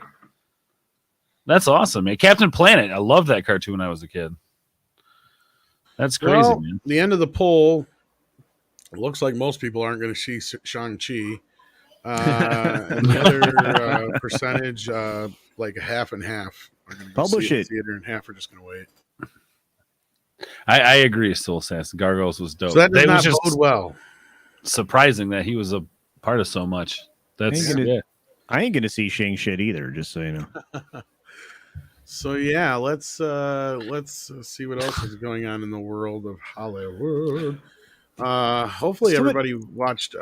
That's awesome, man. Captain Planet. I loved that cartoon when I was a kid. That's crazy, man. The end of the poll, it looks like most people aren't going to see Shang-Chi. And the other percentage, like half and half, are going to publish see it. In the theater, and half are just going to wait. I agree, Soul Assassin. Gargoyles was dope. So that does not bode well. Surprising that he was a part of so much. I ain't gonna see Shang shit either, just so you know. So yeah, let's see what else is going on in the world of Hollywood. Hopefully everybody watched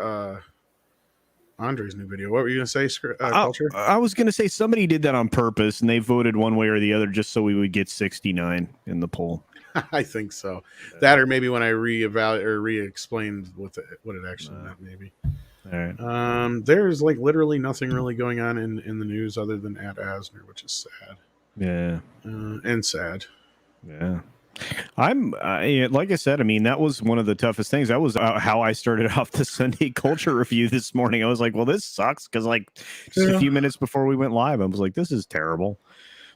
Andre's new video. What were you gonna say, Culture? I was gonna say somebody did that on purpose, and they voted one way or the other just so we would get 69 in the poll. I think so. That, or maybe when I re-explained what it actually meant, maybe. All right. There's like literally nothing really going on in the news other than Ed Asner, which is sad. Yeah. And sad. Yeah. Like I said, I mean, that was one of the toughest things. That was how I started off the Sunday Culture Review this morning. I was like, well, this sucks. Because like just a few minutes before we went live, I was like, this is terrible.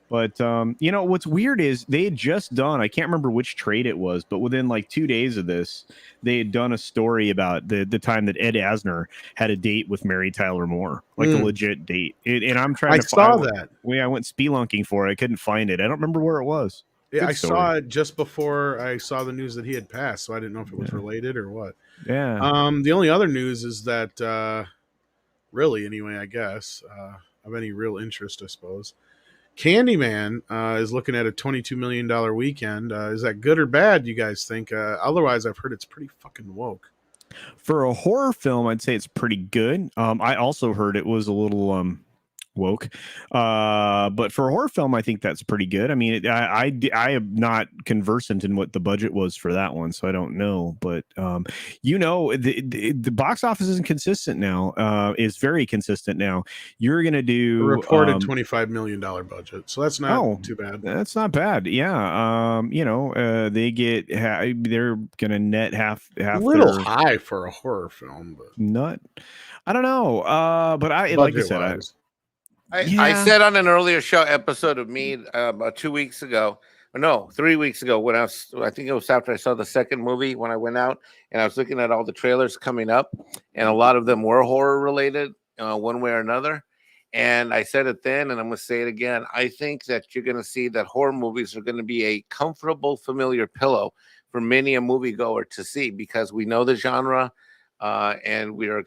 But, what's weird is they had just done, I can't remember which trade it was, but within like 2 days of this, they had done a story about the time that Ed Asner had a date with Mary Tyler Moore, like a legit date. And I'm trying to saw that. I went spelunking for it. I couldn't find it. I don't remember where it was. Yeah, I saw it just before I saw the news that he had passed, so I didn't know if it was related or what. Yeah. The only other news is that, really, anyway, I guess, of any real interest, I suppose, Candyman is looking at a $22 million weekend. Is that good or bad, you guys think? Otherwise, I've heard it's pretty fucking woke. For a horror film, I'd say it's pretty good. I also heard it was a little woke, but for a horror film, I think that's pretty good. I mean, I am not conversant in what the budget was for that one, so I don't know. But the box office isn't consistent now. Is very consistent now. You're gonna do a reported $25 million budget, so that's not too bad. That's not bad. Yeah. They get they're gonna net half. A little high for a horror film, but I don't know. But like I said, I said on an earlier show episode of MEAD about 2 weeks ago, or no, 3 weeks ago, when I think it was after I saw the second movie, when I went out and I was looking at all the trailers coming up, and a lot of them were horror related, one way or another. And I said it then, and I'm going to say it again. I think that you're going to see that horror movies are going to be a comfortable, familiar pillow for many a moviegoer to see, because we know the genre. And we're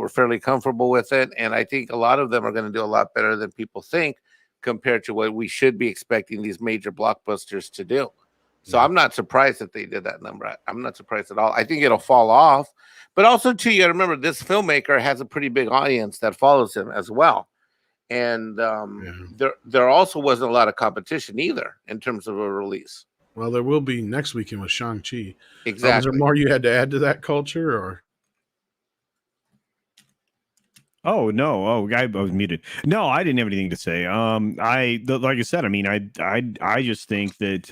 fairly comfortable with it, and I think a lot of them are going to do a lot better than people think compared to what we should be expecting these major blockbusters to do. So I'm not surprised that they did that number. I'm not surprised at all. I think it'll fall off, but also too, you got to remember this filmmaker has a pretty big audience that follows him as well, and there also wasn't a lot of competition either in terms of a release. Well, there will be next weekend with Shang-Chi. Exactly. Is there more you had to add to that, Culture, or? Oh no! Oh, I was muted. No, I didn't have anything to say. Like I said, I mean, I just think that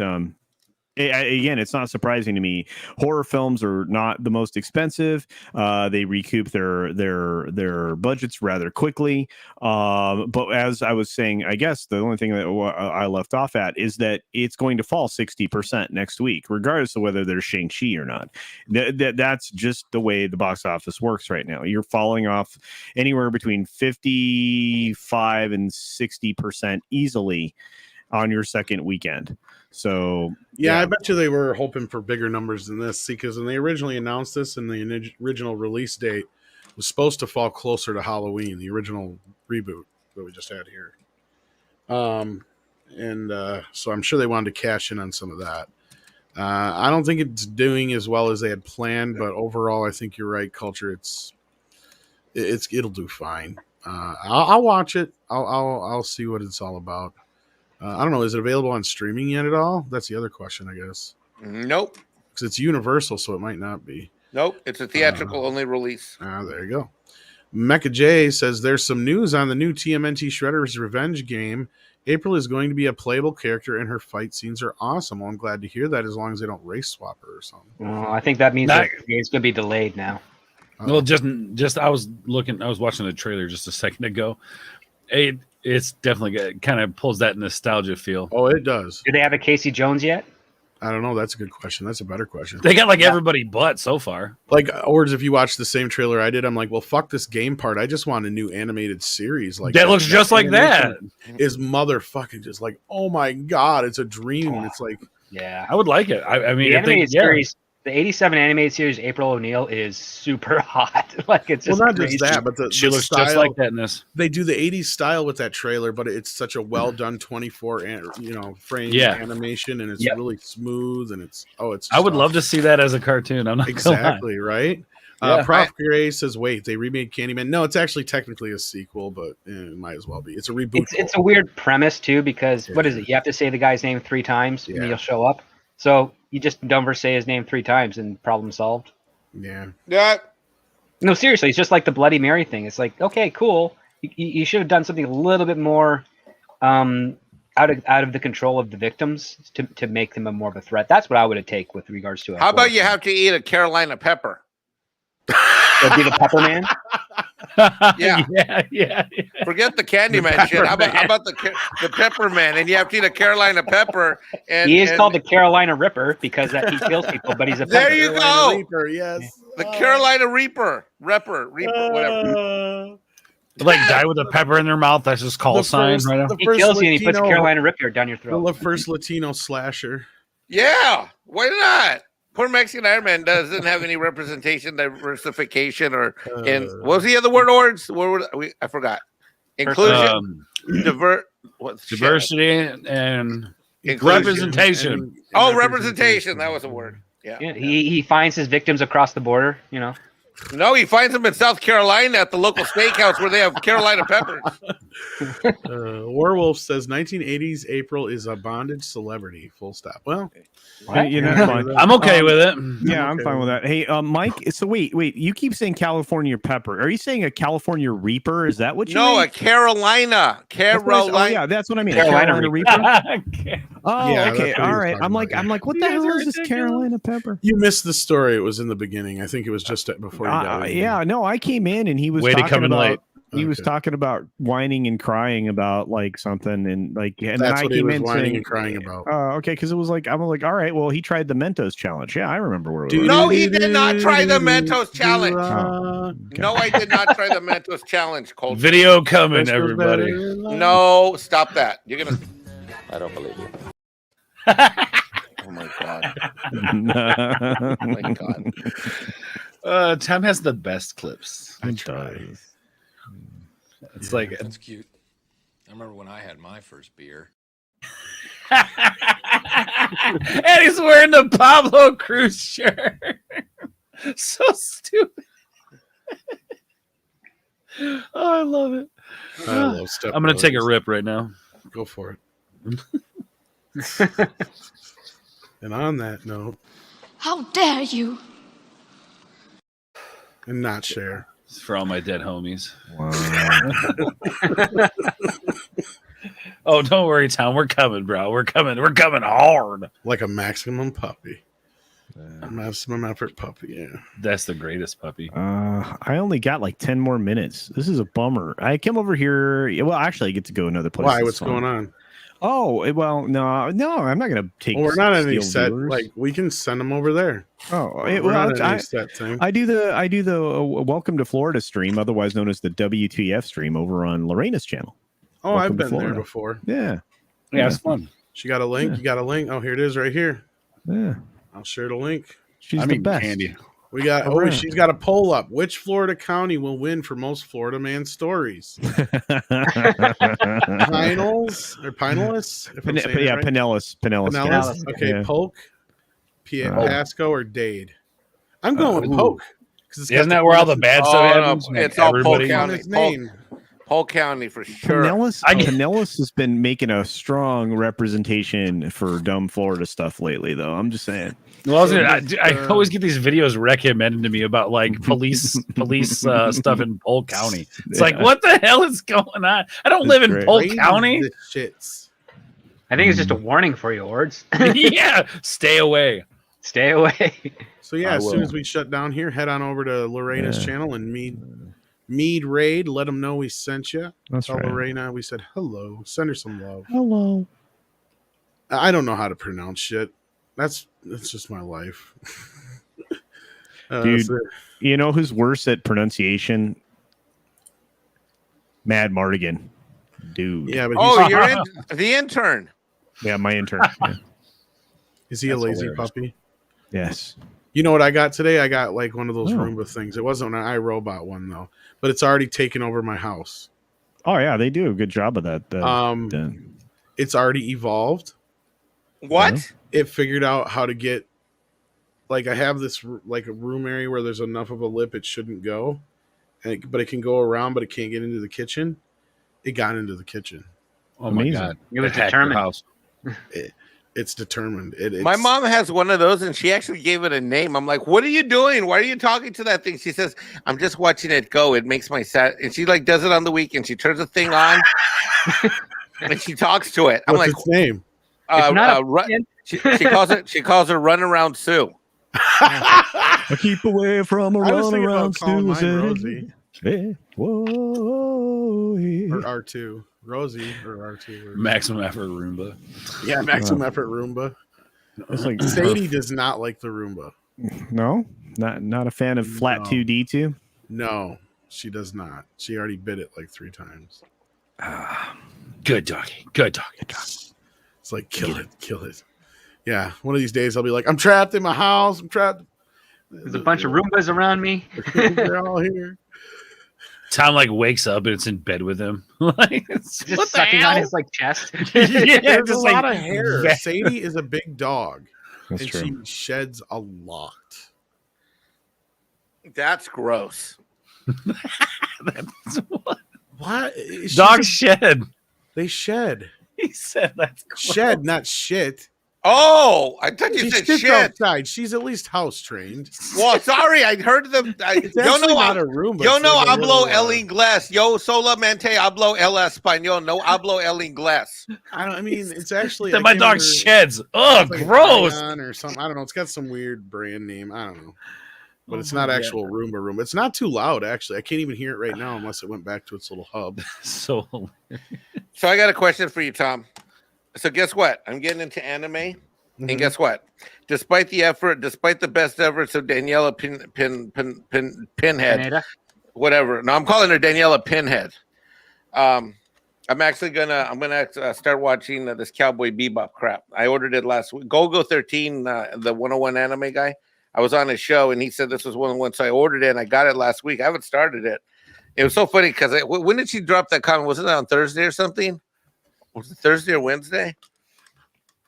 Again, it's not surprising to me. Horror films are not the most expensive. They recoup their budgets rather quickly. But as I was saying, I guess the only thing that I left off at is that it's going to fall 60% next week, regardless of whether there's Shang-Chi or not. That's just the way the box office works right now. You're falling off anywhere between 55 and 60% easily on your second weekend. So yeah, I bet you they were hoping for bigger numbers than this. See, because when they originally announced this, and the original release date was supposed to fall closer to Halloween, the original reboot that we just had here. So I'm sure they wanted to cash in on some of that. I don't think it's doing as well as they had planned, but overall, I think you're right, Culture. It'll do fine. I'll watch it. I'll see what it's all about. I don't know. Is it available on streaming yet at all? That's the other question, I guess. Nope. Because it's Universal, so it might not be. Nope. It's a theatrical only release. There you go. Mecha J says there's some news on the new TMNT Shredder's Revenge game. April is going to be a playable character, and her fight scenes are awesome. Well, I'm glad to hear that, as long as they don't race swap her or something. Well, I think that means that it's going to be delayed now. Well, just I was watching the trailer just a second ago. It's definitely kind of pulls that nostalgia feel. Oh, it does. Do they have a Casey Jones yet? I don't know. That's a good question. That's a better question. They got everybody but so far. Like, or if you watch the same trailer I did, I'm like, well, fuck this game part. I just want a new animated series. Like that looks just like that. Is motherfucking just like, oh my god, it's a dream. It's like, yeah, I would like it. I mean, the animated series. The 87 animated series April O'Neil is super hot. Like it's just not crazy. just that, but she looks style, just like that in this. They do the 80s style with that trailer, but it's such a well done 24 frame animation, and it's really smooth, and it's I would love to see that as a cartoon. I'm not exactly right. Prof Gray says, wait, they remade Candyman. No, it's actually technically a sequel, but it might as well be. It's a reboot. It's a weird premise too, because what is it? You have to say the guy's name 3 times and he'll show up. So you just don't say his name 3 times and problem solved. Yeah. Yeah. No, seriously, it's just like the Bloody Mary thing. It's like, okay, cool. You should have done something a little bit more out of the control of the victims to make them more of a threat. That's what I would have taken with regards to it. How about you have to eat a Carolina pepper? That'd be the Pepper Man. Yeah. Forget the Candyman shit. How about the Pepper Man? And you have to eat a Carolina pepper. And he is called the Carolina Ripper because he kills people, but he's a there you go. Reaper, yes. The Carolina Reaper, whatever. Like die with a pepper in their mouth. That's his call sign right now. He kills you and he puts a Carolina Ripper down your throat. The first Latino slasher. Yeah, why not? Poor Mexican Iron Man doesn't have any representation, diversification, or what was the other words? I forgot. Inclusion, diversity, and representation. Representation. That was a word. Yeah. He finds his victims across the border. No, he finds them in South Carolina at the local steakhouse where they have Carolina peppers. Warwolf says 1980s April is a bondage celebrity. Full stop. Well, I'm okay with it. Yeah, I'm fine with that. Hey, Mike. So wait. You keep saying California pepper. Are you saying a California Reaper? Is that what you mean? No, a Carolina. Yeah, that's what I mean. Carolina Reaper. Okay. All right. I'm like, what the hell is this Carolina pepper? You missed the story. It was in the beginning. I think it was just before you got in. Yeah, no, I came in and he was talking about late. He was talking about whining and crying about like something, and like, and that's then what I came he was in whining saying, and crying about. Okay, because it was like I'm like, all right, well, he tried the Mentos challenge. Yeah, I remember where. No, he did not try the Mentos challenge. No, I did not try the Mentos challenge. Cold video coming, everybody. No, stop that. You're gonna. I don't believe you. Oh my god. Oh my god. Tom has the best clips. I try. It's like that's cute. I remember when I had my first beer. And he's wearing the Pablo Cruz shirt. So stupid. Oh, I love it. I love Step I'm gonna take a rip right now. Go for it. And on that note, how dare you? And not share. It's for all my dead homies. Wow. Oh, don't worry, Tom. We're coming, bro. We're coming. We're coming hard. Like a maximum puppy. Maximum effort puppy, yeah. That's the greatest puppy. I only got like 10 more minutes. This is a bummer. I came over here. Well, actually, I get to go another place. Why? What's going on? Oh, well, no, I'm not going to take. Well, we're not on any steal set. viewers. Like, we can send them over there. Oh, we're not on any set thing. I do the Welcome to Florida stream, otherwise known as the WTF stream, over on Lorena's channel. Oh, Welcome I've been there before. Yeah. Yeah, it's fun. She got a link. Yeah. You got a link. Oh, here it is, right here. Yeah. I'll share the link. She's the best. Candy. We got. All right. She's got a poll up. Which Florida county will win for most Florida man stories? Pinellas or Pinellas? If I'm saying it right. Pinellas. Pinellas. Okay, Yeah. Polk, Pasco, or Dade. I'm going with Polk. Isn't that where all the bad stuff happens? It's all Polk Everybody- County. His name. Polk County for sure. Pinellas has been making a strong representation for dumb Florida stuff lately, though. I'm just saying. Well, I always get these videos recommended to me about like police stuff in Polk County. It's like, what the hell is going on? I don't live in Polk County. Shits. I think it's just a warning for you, Ords. Yeah, stay away. Stay away. So yeah, as soon as we shut down here, head on over to Lorena's channel and MEAD raid. Let them know we sent you. That's Tell right. Lorena we said hello. Send her some love. Hello. I don't know how to pronounce shit. That's just my life. Dude, you know who's worse at pronunciation? Mad Mardigan. Dude. Yeah, but you're the intern. Yeah, my intern. Yeah. Is he a lazy puppy? Yes. You know what I got today? I got like one of those Roomba things. It wasn't an iRobot one though, but it's already taken over my house. Oh yeah, they do a good job of that. It's already evolved. What? It figured out how to get. Like I have this like a room area where there's enough of a lip it shouldn't go, but it can go around, but it can't get into the kitchen. It got into the kitchen. Oh my god! It was determined. It's determined. My mom has one of those, and she actually gave it a name. I'm like, "What are you doing? Why are you talking to that thing?" She says, "I'm just watching it go. It makes my sad." And she like does it on the weekend. She turns the thing on, and she talks to it. I'm What's like, its name? She calls her Run Around Sue. I keep away from a I was run thinking around about calling mine Susan. Rosie. Hey, whoa. Or R2. Rosie or R2. Maximum effort Roomba. Yeah, maximum effort Roomba. It's like Sadie does not like the Roomba. No, not a fan of flat 2D2. No, she does not. She already bit it like 3 times. Good doggy. Good doggy. It's like kill it. Yeah, one of these days I'll be like, I'm trapped in my house. I'm trapped. There's a bunch of Roombas around me. They're all here. Tom like wakes up and it's in bed with him. Like, Just sucking on his like chest. Yeah, There's just a lot like of hair. Sadie is a big dog. That's and true. she sheds a lot. That's gross. That's What? Dogs shed. They shed. He said that's gross. Shed, not shit. Oh, I thought you She said shits shit. outside. She's at least house trained. Well, sorry, I heard them. It's Yo actually no, not a room. yo no hablo el inglés. Yo solamente hablo el español. No hablo el inglés. I mean, it's actually That I my can't dog remember- sheds. Oh, it's like gross. Ion or something. I don't know. It's got some weird brand name. I don't know. But it's not actual Roomba. It's not too loud, actually. I can't even hear it right now unless it went back to its little hub. So I got a question for you, Tom. So guess what? I'm getting into anime. And guess what? Despite the best efforts of Daniela Pinhead, Pineda? whatever. No, I'm calling her Daniela Pinhead. I'm gonna start watching this Cowboy Bebop crap. I ordered it last week. Golgo 13, the 101 anime guy. I was on his show and he said this was 101, so I ordered it and I got it last week. I haven't started it. It was so funny because when did she drop that comment? Was it on Thursday or something? Was it Thursday or Wednesday?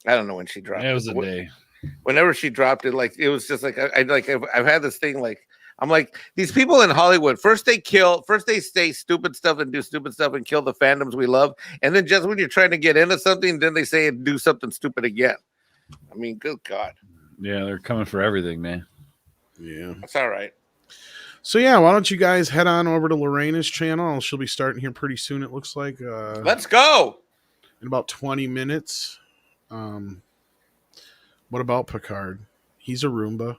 I don't know when she dropped it. It was a day. Whenever she dropped it, like it was just like I've had this thing like I'm like these people in Hollywood. First they say stupid stuff and do stupid stuff and kill the fandoms we love, and then just when you're trying to get into something, then they say and do something stupid again. I mean, good God. Yeah, they're coming for everything, man. Yeah, that's all right. So yeah, why don't you guys head on over to Lorena's channel? She'll be starting here pretty soon. It looks like. Let's go. in about 20 minutes. What about Picard? He's a Roomba.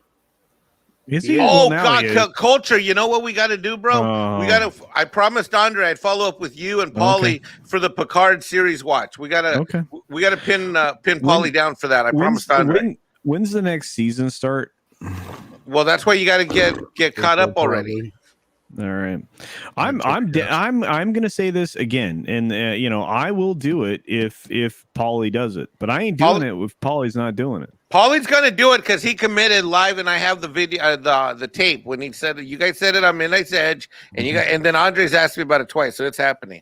Is he? Oh Well, now he is. God, culture! You know what we got to do, bro? We got to. I promised Andre I'd follow up with you and Paulie for the Picard series watch. We gotta. We gotta pin Paulie down for that. I promised Andre. When's the next season start? Well, that's why you got to get caught up already. All right, I'm gonna say this again, and I will do it if Paulie does it, but I ain't doing it if Paulie's not doing it. Paulie's gonna do it because he committed live, and I have the video, the tape when he said it. You guys said it on Midnight's Edge, and and then Andre's asked me about it twice, so it's happening.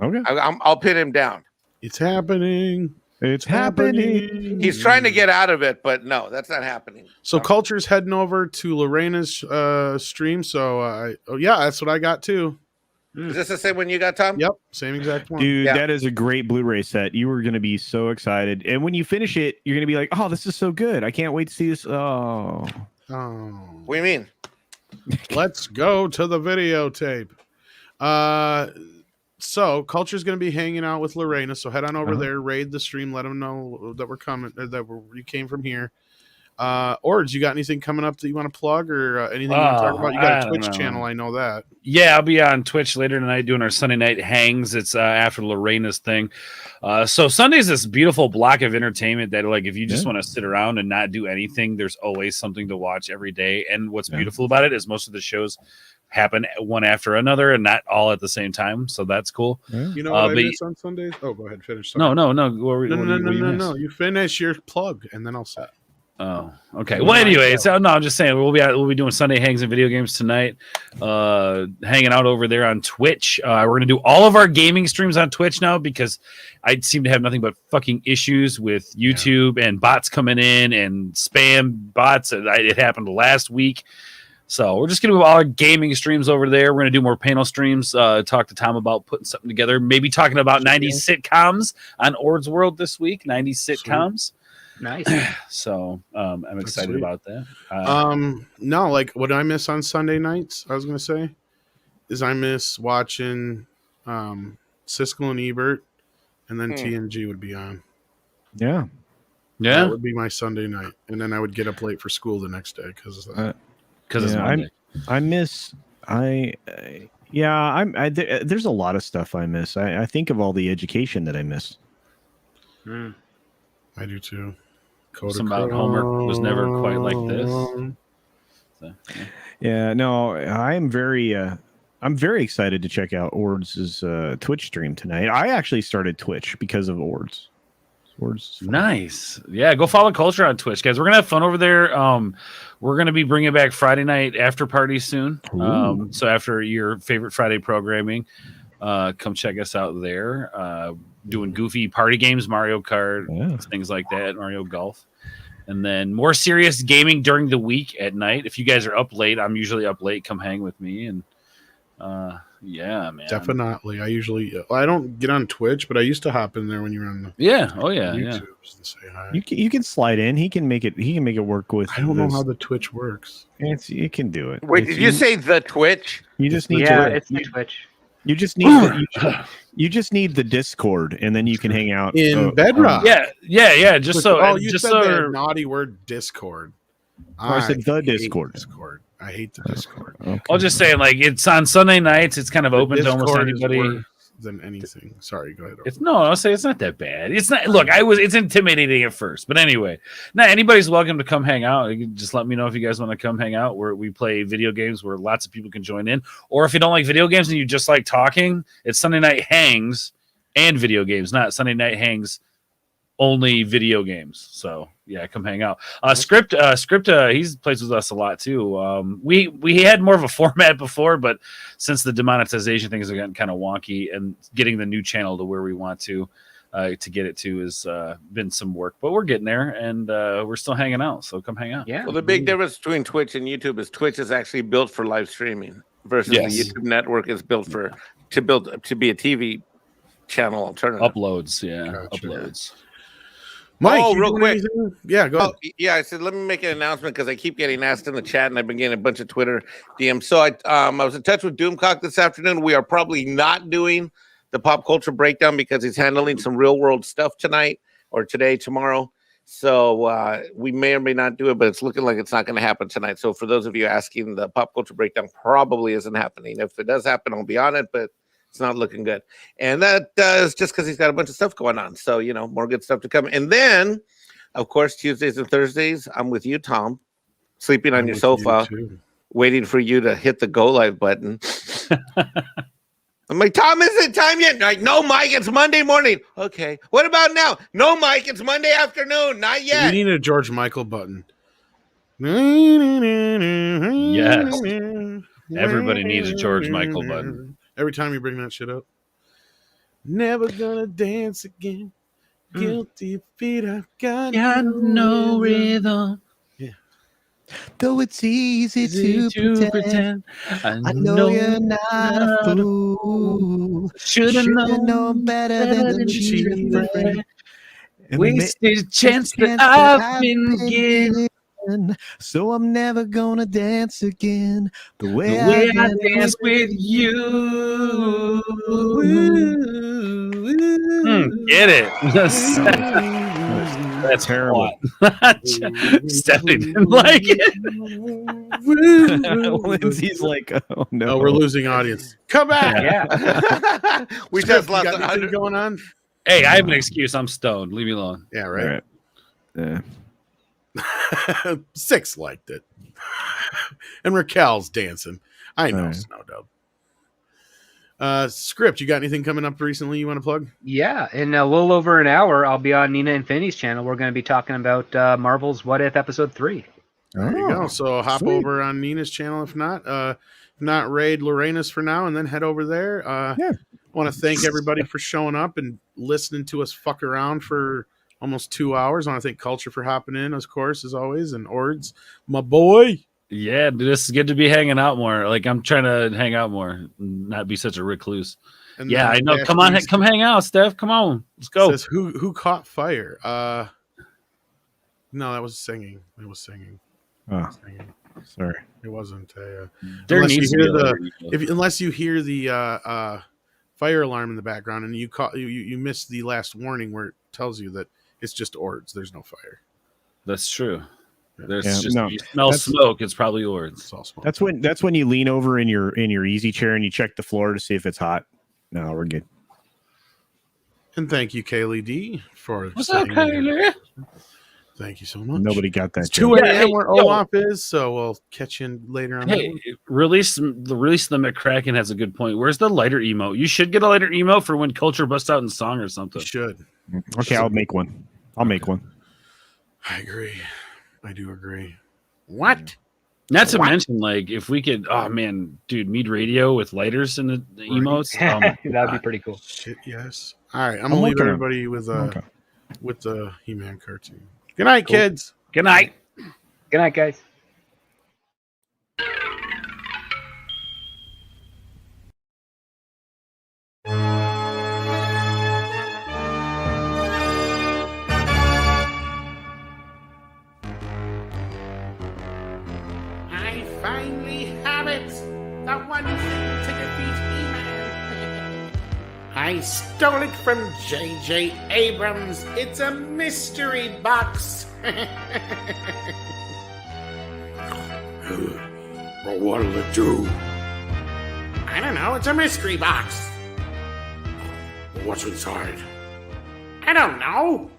Okay, I'll pin him down. It's happening. It's happening. He's trying to get out of it, but no, that's not happening. So Culture's heading over to Lorena's stream. So that's what I got too. Is this the same one you got, Tom? Yep, same exact one. Dude, that is a great Blu-ray set. You were going to be so excited. And when you finish it, you're going to be like, oh, this is so good. I can't wait to see this. Oh. What do you mean? Let's go to the videotape. So Culture's going to be hanging out with Lorena. So head on over there, raid the stream, let them know that we're coming, you came from here. Ords, you got anything coming up that you want to plug or anything you want to talk about? You got a Twitch channel, I know that. Yeah, I'll be on Twitch later tonight doing our Sunday night hangs. It's after Lorena's thing. So Sunday's this beautiful block of entertainment that, like, if you just want to sit around and not do anything, there's always something to watch every day. And what's beautiful about it is most of the shows happen one after another and not all at the same time. So that's cool. You know what I miss on Sundays? Oh, go ahead, finish. No. No. You finish your plug and then I'll say. Oh, okay. Well, anyway, so no, I'm just saying we'll be doing Sunday hangs and video games tonight. Hanging out over there on Twitch. We're gonna do all of our gaming streams on Twitch now because I seem to have nothing but fucking issues with YouTube and bots coming in and spam bots. It happened last week. So we're just going to do all our gaming streams over there. We're going to do more panel streams, talk to Tom about putting something together, maybe talking about 90s sitcoms on Ord's World this week, 90s sitcoms. Nice. So I'm excited about that. No, like what I miss on Sunday nights, I was going to say, is I miss watching Siskel and Ebert, and then TNG would be on. Yeah. That would be my Sunday night. And then I would get up late for school the next day because of that. Because it's Monday. There's a lot of stuff I miss. I think of all the education that I miss. I do too. Some about homework was never quite like this. So, I'm very excited to check out Ords' Twitch stream tonight. I actually started Twitch because of Ords. Nice. Yeah, go follow Culture on Twitch, guys. We're gonna have fun over there. We're gonna be bringing back Friday night after party soon. So after your favorite Friday programming, come check us out there. Doing goofy party games, Mario Kart, things like that, Mario Golf. And then more serious gaming during the week at night. If you guys are up late, I'm usually up late. Come hang with me. And yeah, man. Definitely. I don't get on Twitch, but I used to hop in there when you were on the YouTube to say hi. You can slide in. He can make it work with. I don't know how the Twitch works. It can do it. Wait, did you say the Twitch? You just need it's the Twitch. You just need you just need the Discord, and then you can hang out in Bedrock. Yeah. Just so you just said so the naughty word Discord. I said the Discord. I hate the Discord. Okay. I'll just say, like, it's on Sunday nights. It's kind of open to almost anybody. Than anything. Sorry, go ahead. I'll say it's not that bad. It's not. Look, it's intimidating at first, but anyway, now anybody's welcome to come hang out. You can just let me know if you guys want to come hang out. Where we play video games, where lots of people can join in. Or if you don't like video games and you just like talking, it's Sunday night hangs and video games, not Sunday night hangs only video games. So yeah, come hang out. Script he plays with us a lot too. We had more of a format before, but since the demonetization things have gotten kind of wonky, and getting the new channel to where we want to get it to has been some work, but we're getting there, and we're still hanging out. So come hang out. Yeah. Well, the big difference between Twitch and YouTube is Twitch is actually built for live streaming versus the YouTube network is built to be a TV channel alternative. Uploads. Uploads. Mike, real quick. Anything? Yeah, go ahead. I said, let me make an announcement because I keep getting asked in the chat, and I've been getting a bunch of Twitter DMs. So I was in touch with Doomcock this afternoon. We are probably not doing the pop culture breakdown because he's handling some real world stuff tonight or today, tomorrow. So we may or may not do it, but it's looking like it's not going to happen tonight. So for those of you asking, the pop culture breakdown probably isn't happening. If it does happen, I'll be on it, but it's not looking good. And that is just because he's got a bunch of stuff going on. So, more good stuff to come. And then, of course, Tuesdays and Thursdays, I'm with you, Tom, sleeping on your sofa, waiting for you to hit the go live button. I'm like, Tom, isn't it time yet? Like, no, Mike, it's Monday morning. Okay. What about now? No, Mike, it's Monday afternoon. Not yet. We need a George Michael button. Yes. Everybody needs a George Michael button. Every time you bring that shit up. Never gonna dance again. Guilty feet, I've got no rhythm. Though it's easy to pretend. I know you're not a fool. Should've known better than cheat a friend. Wasted a chance that I've been given. So I'm never gonna dance again the way I dance with you. Get it. That's terrible. Stephanie didn't like it. Lindsay's like, oh no, we're losing audience. Come back. Yeah. We just lost anything going on. Hey, I have an excuse. I'm stoned. Leave me alone. Yeah, right. Yeah. 6 liked it. And Raquel's dancing. I know, Snow Dub. Script, you got anything coming up recently you want to plug? Yeah, in a little over an hour, I'll be on Nina Infinity's channel. We're going to be talking about Marvel's What If Episode 3. There you go. So hop over on Nina's channel if not raid Lorena's for now, and then head over there. I want to thank everybody for showing up and listening to us fuck around for almost 2 hours. I want to thank Culture for hopping in, of course, as always, and Ords, my boy. Yeah, this is good to be hanging out more. Like, I'm trying to hang out more, not be such a recluse. And yeah, I know. Come on, come hang out, Steph. Come on, let's go. Says who caught fire? No, that was singing. It was singing. Oh, sorry, it wasn't. Unless unless you hear the fire alarm in the background and you miss the last warning where it tells you that it's just Ords. There's no fire. That's true. There's you smell smoke. It's probably Ords. That's when you lean over in your easy chair and you check the floor to see if it's hot. No, we're good. And thank you, Kaylee D, for what's up, Kaylee? Thank you so much. Nobody got that. It's 2 a.m. where Olaf is, so we'll catch you later on. Hey, release the McCracken has a good point. Where's the lighter emote? You should get a lighter emote for when Culture busts out in song or something. You should. Okay, I'll make one. Make one. I agree. I do agree. What? Not to mention, like, if we could, oh man, dude, MEAD Radio with lighters in the emotes. That'd be pretty cool. Shit, yes. All right, I'm gonna leave everybody with the He-Man cartoon. Good night, kids. Good night. Good night, guys. I finally have it! The one thing to defeat He-Man! I stole it from J.J. Abrams. It's a mystery box! Well, what'll it do? I don't know, it's a mystery box. What's inside? I don't know.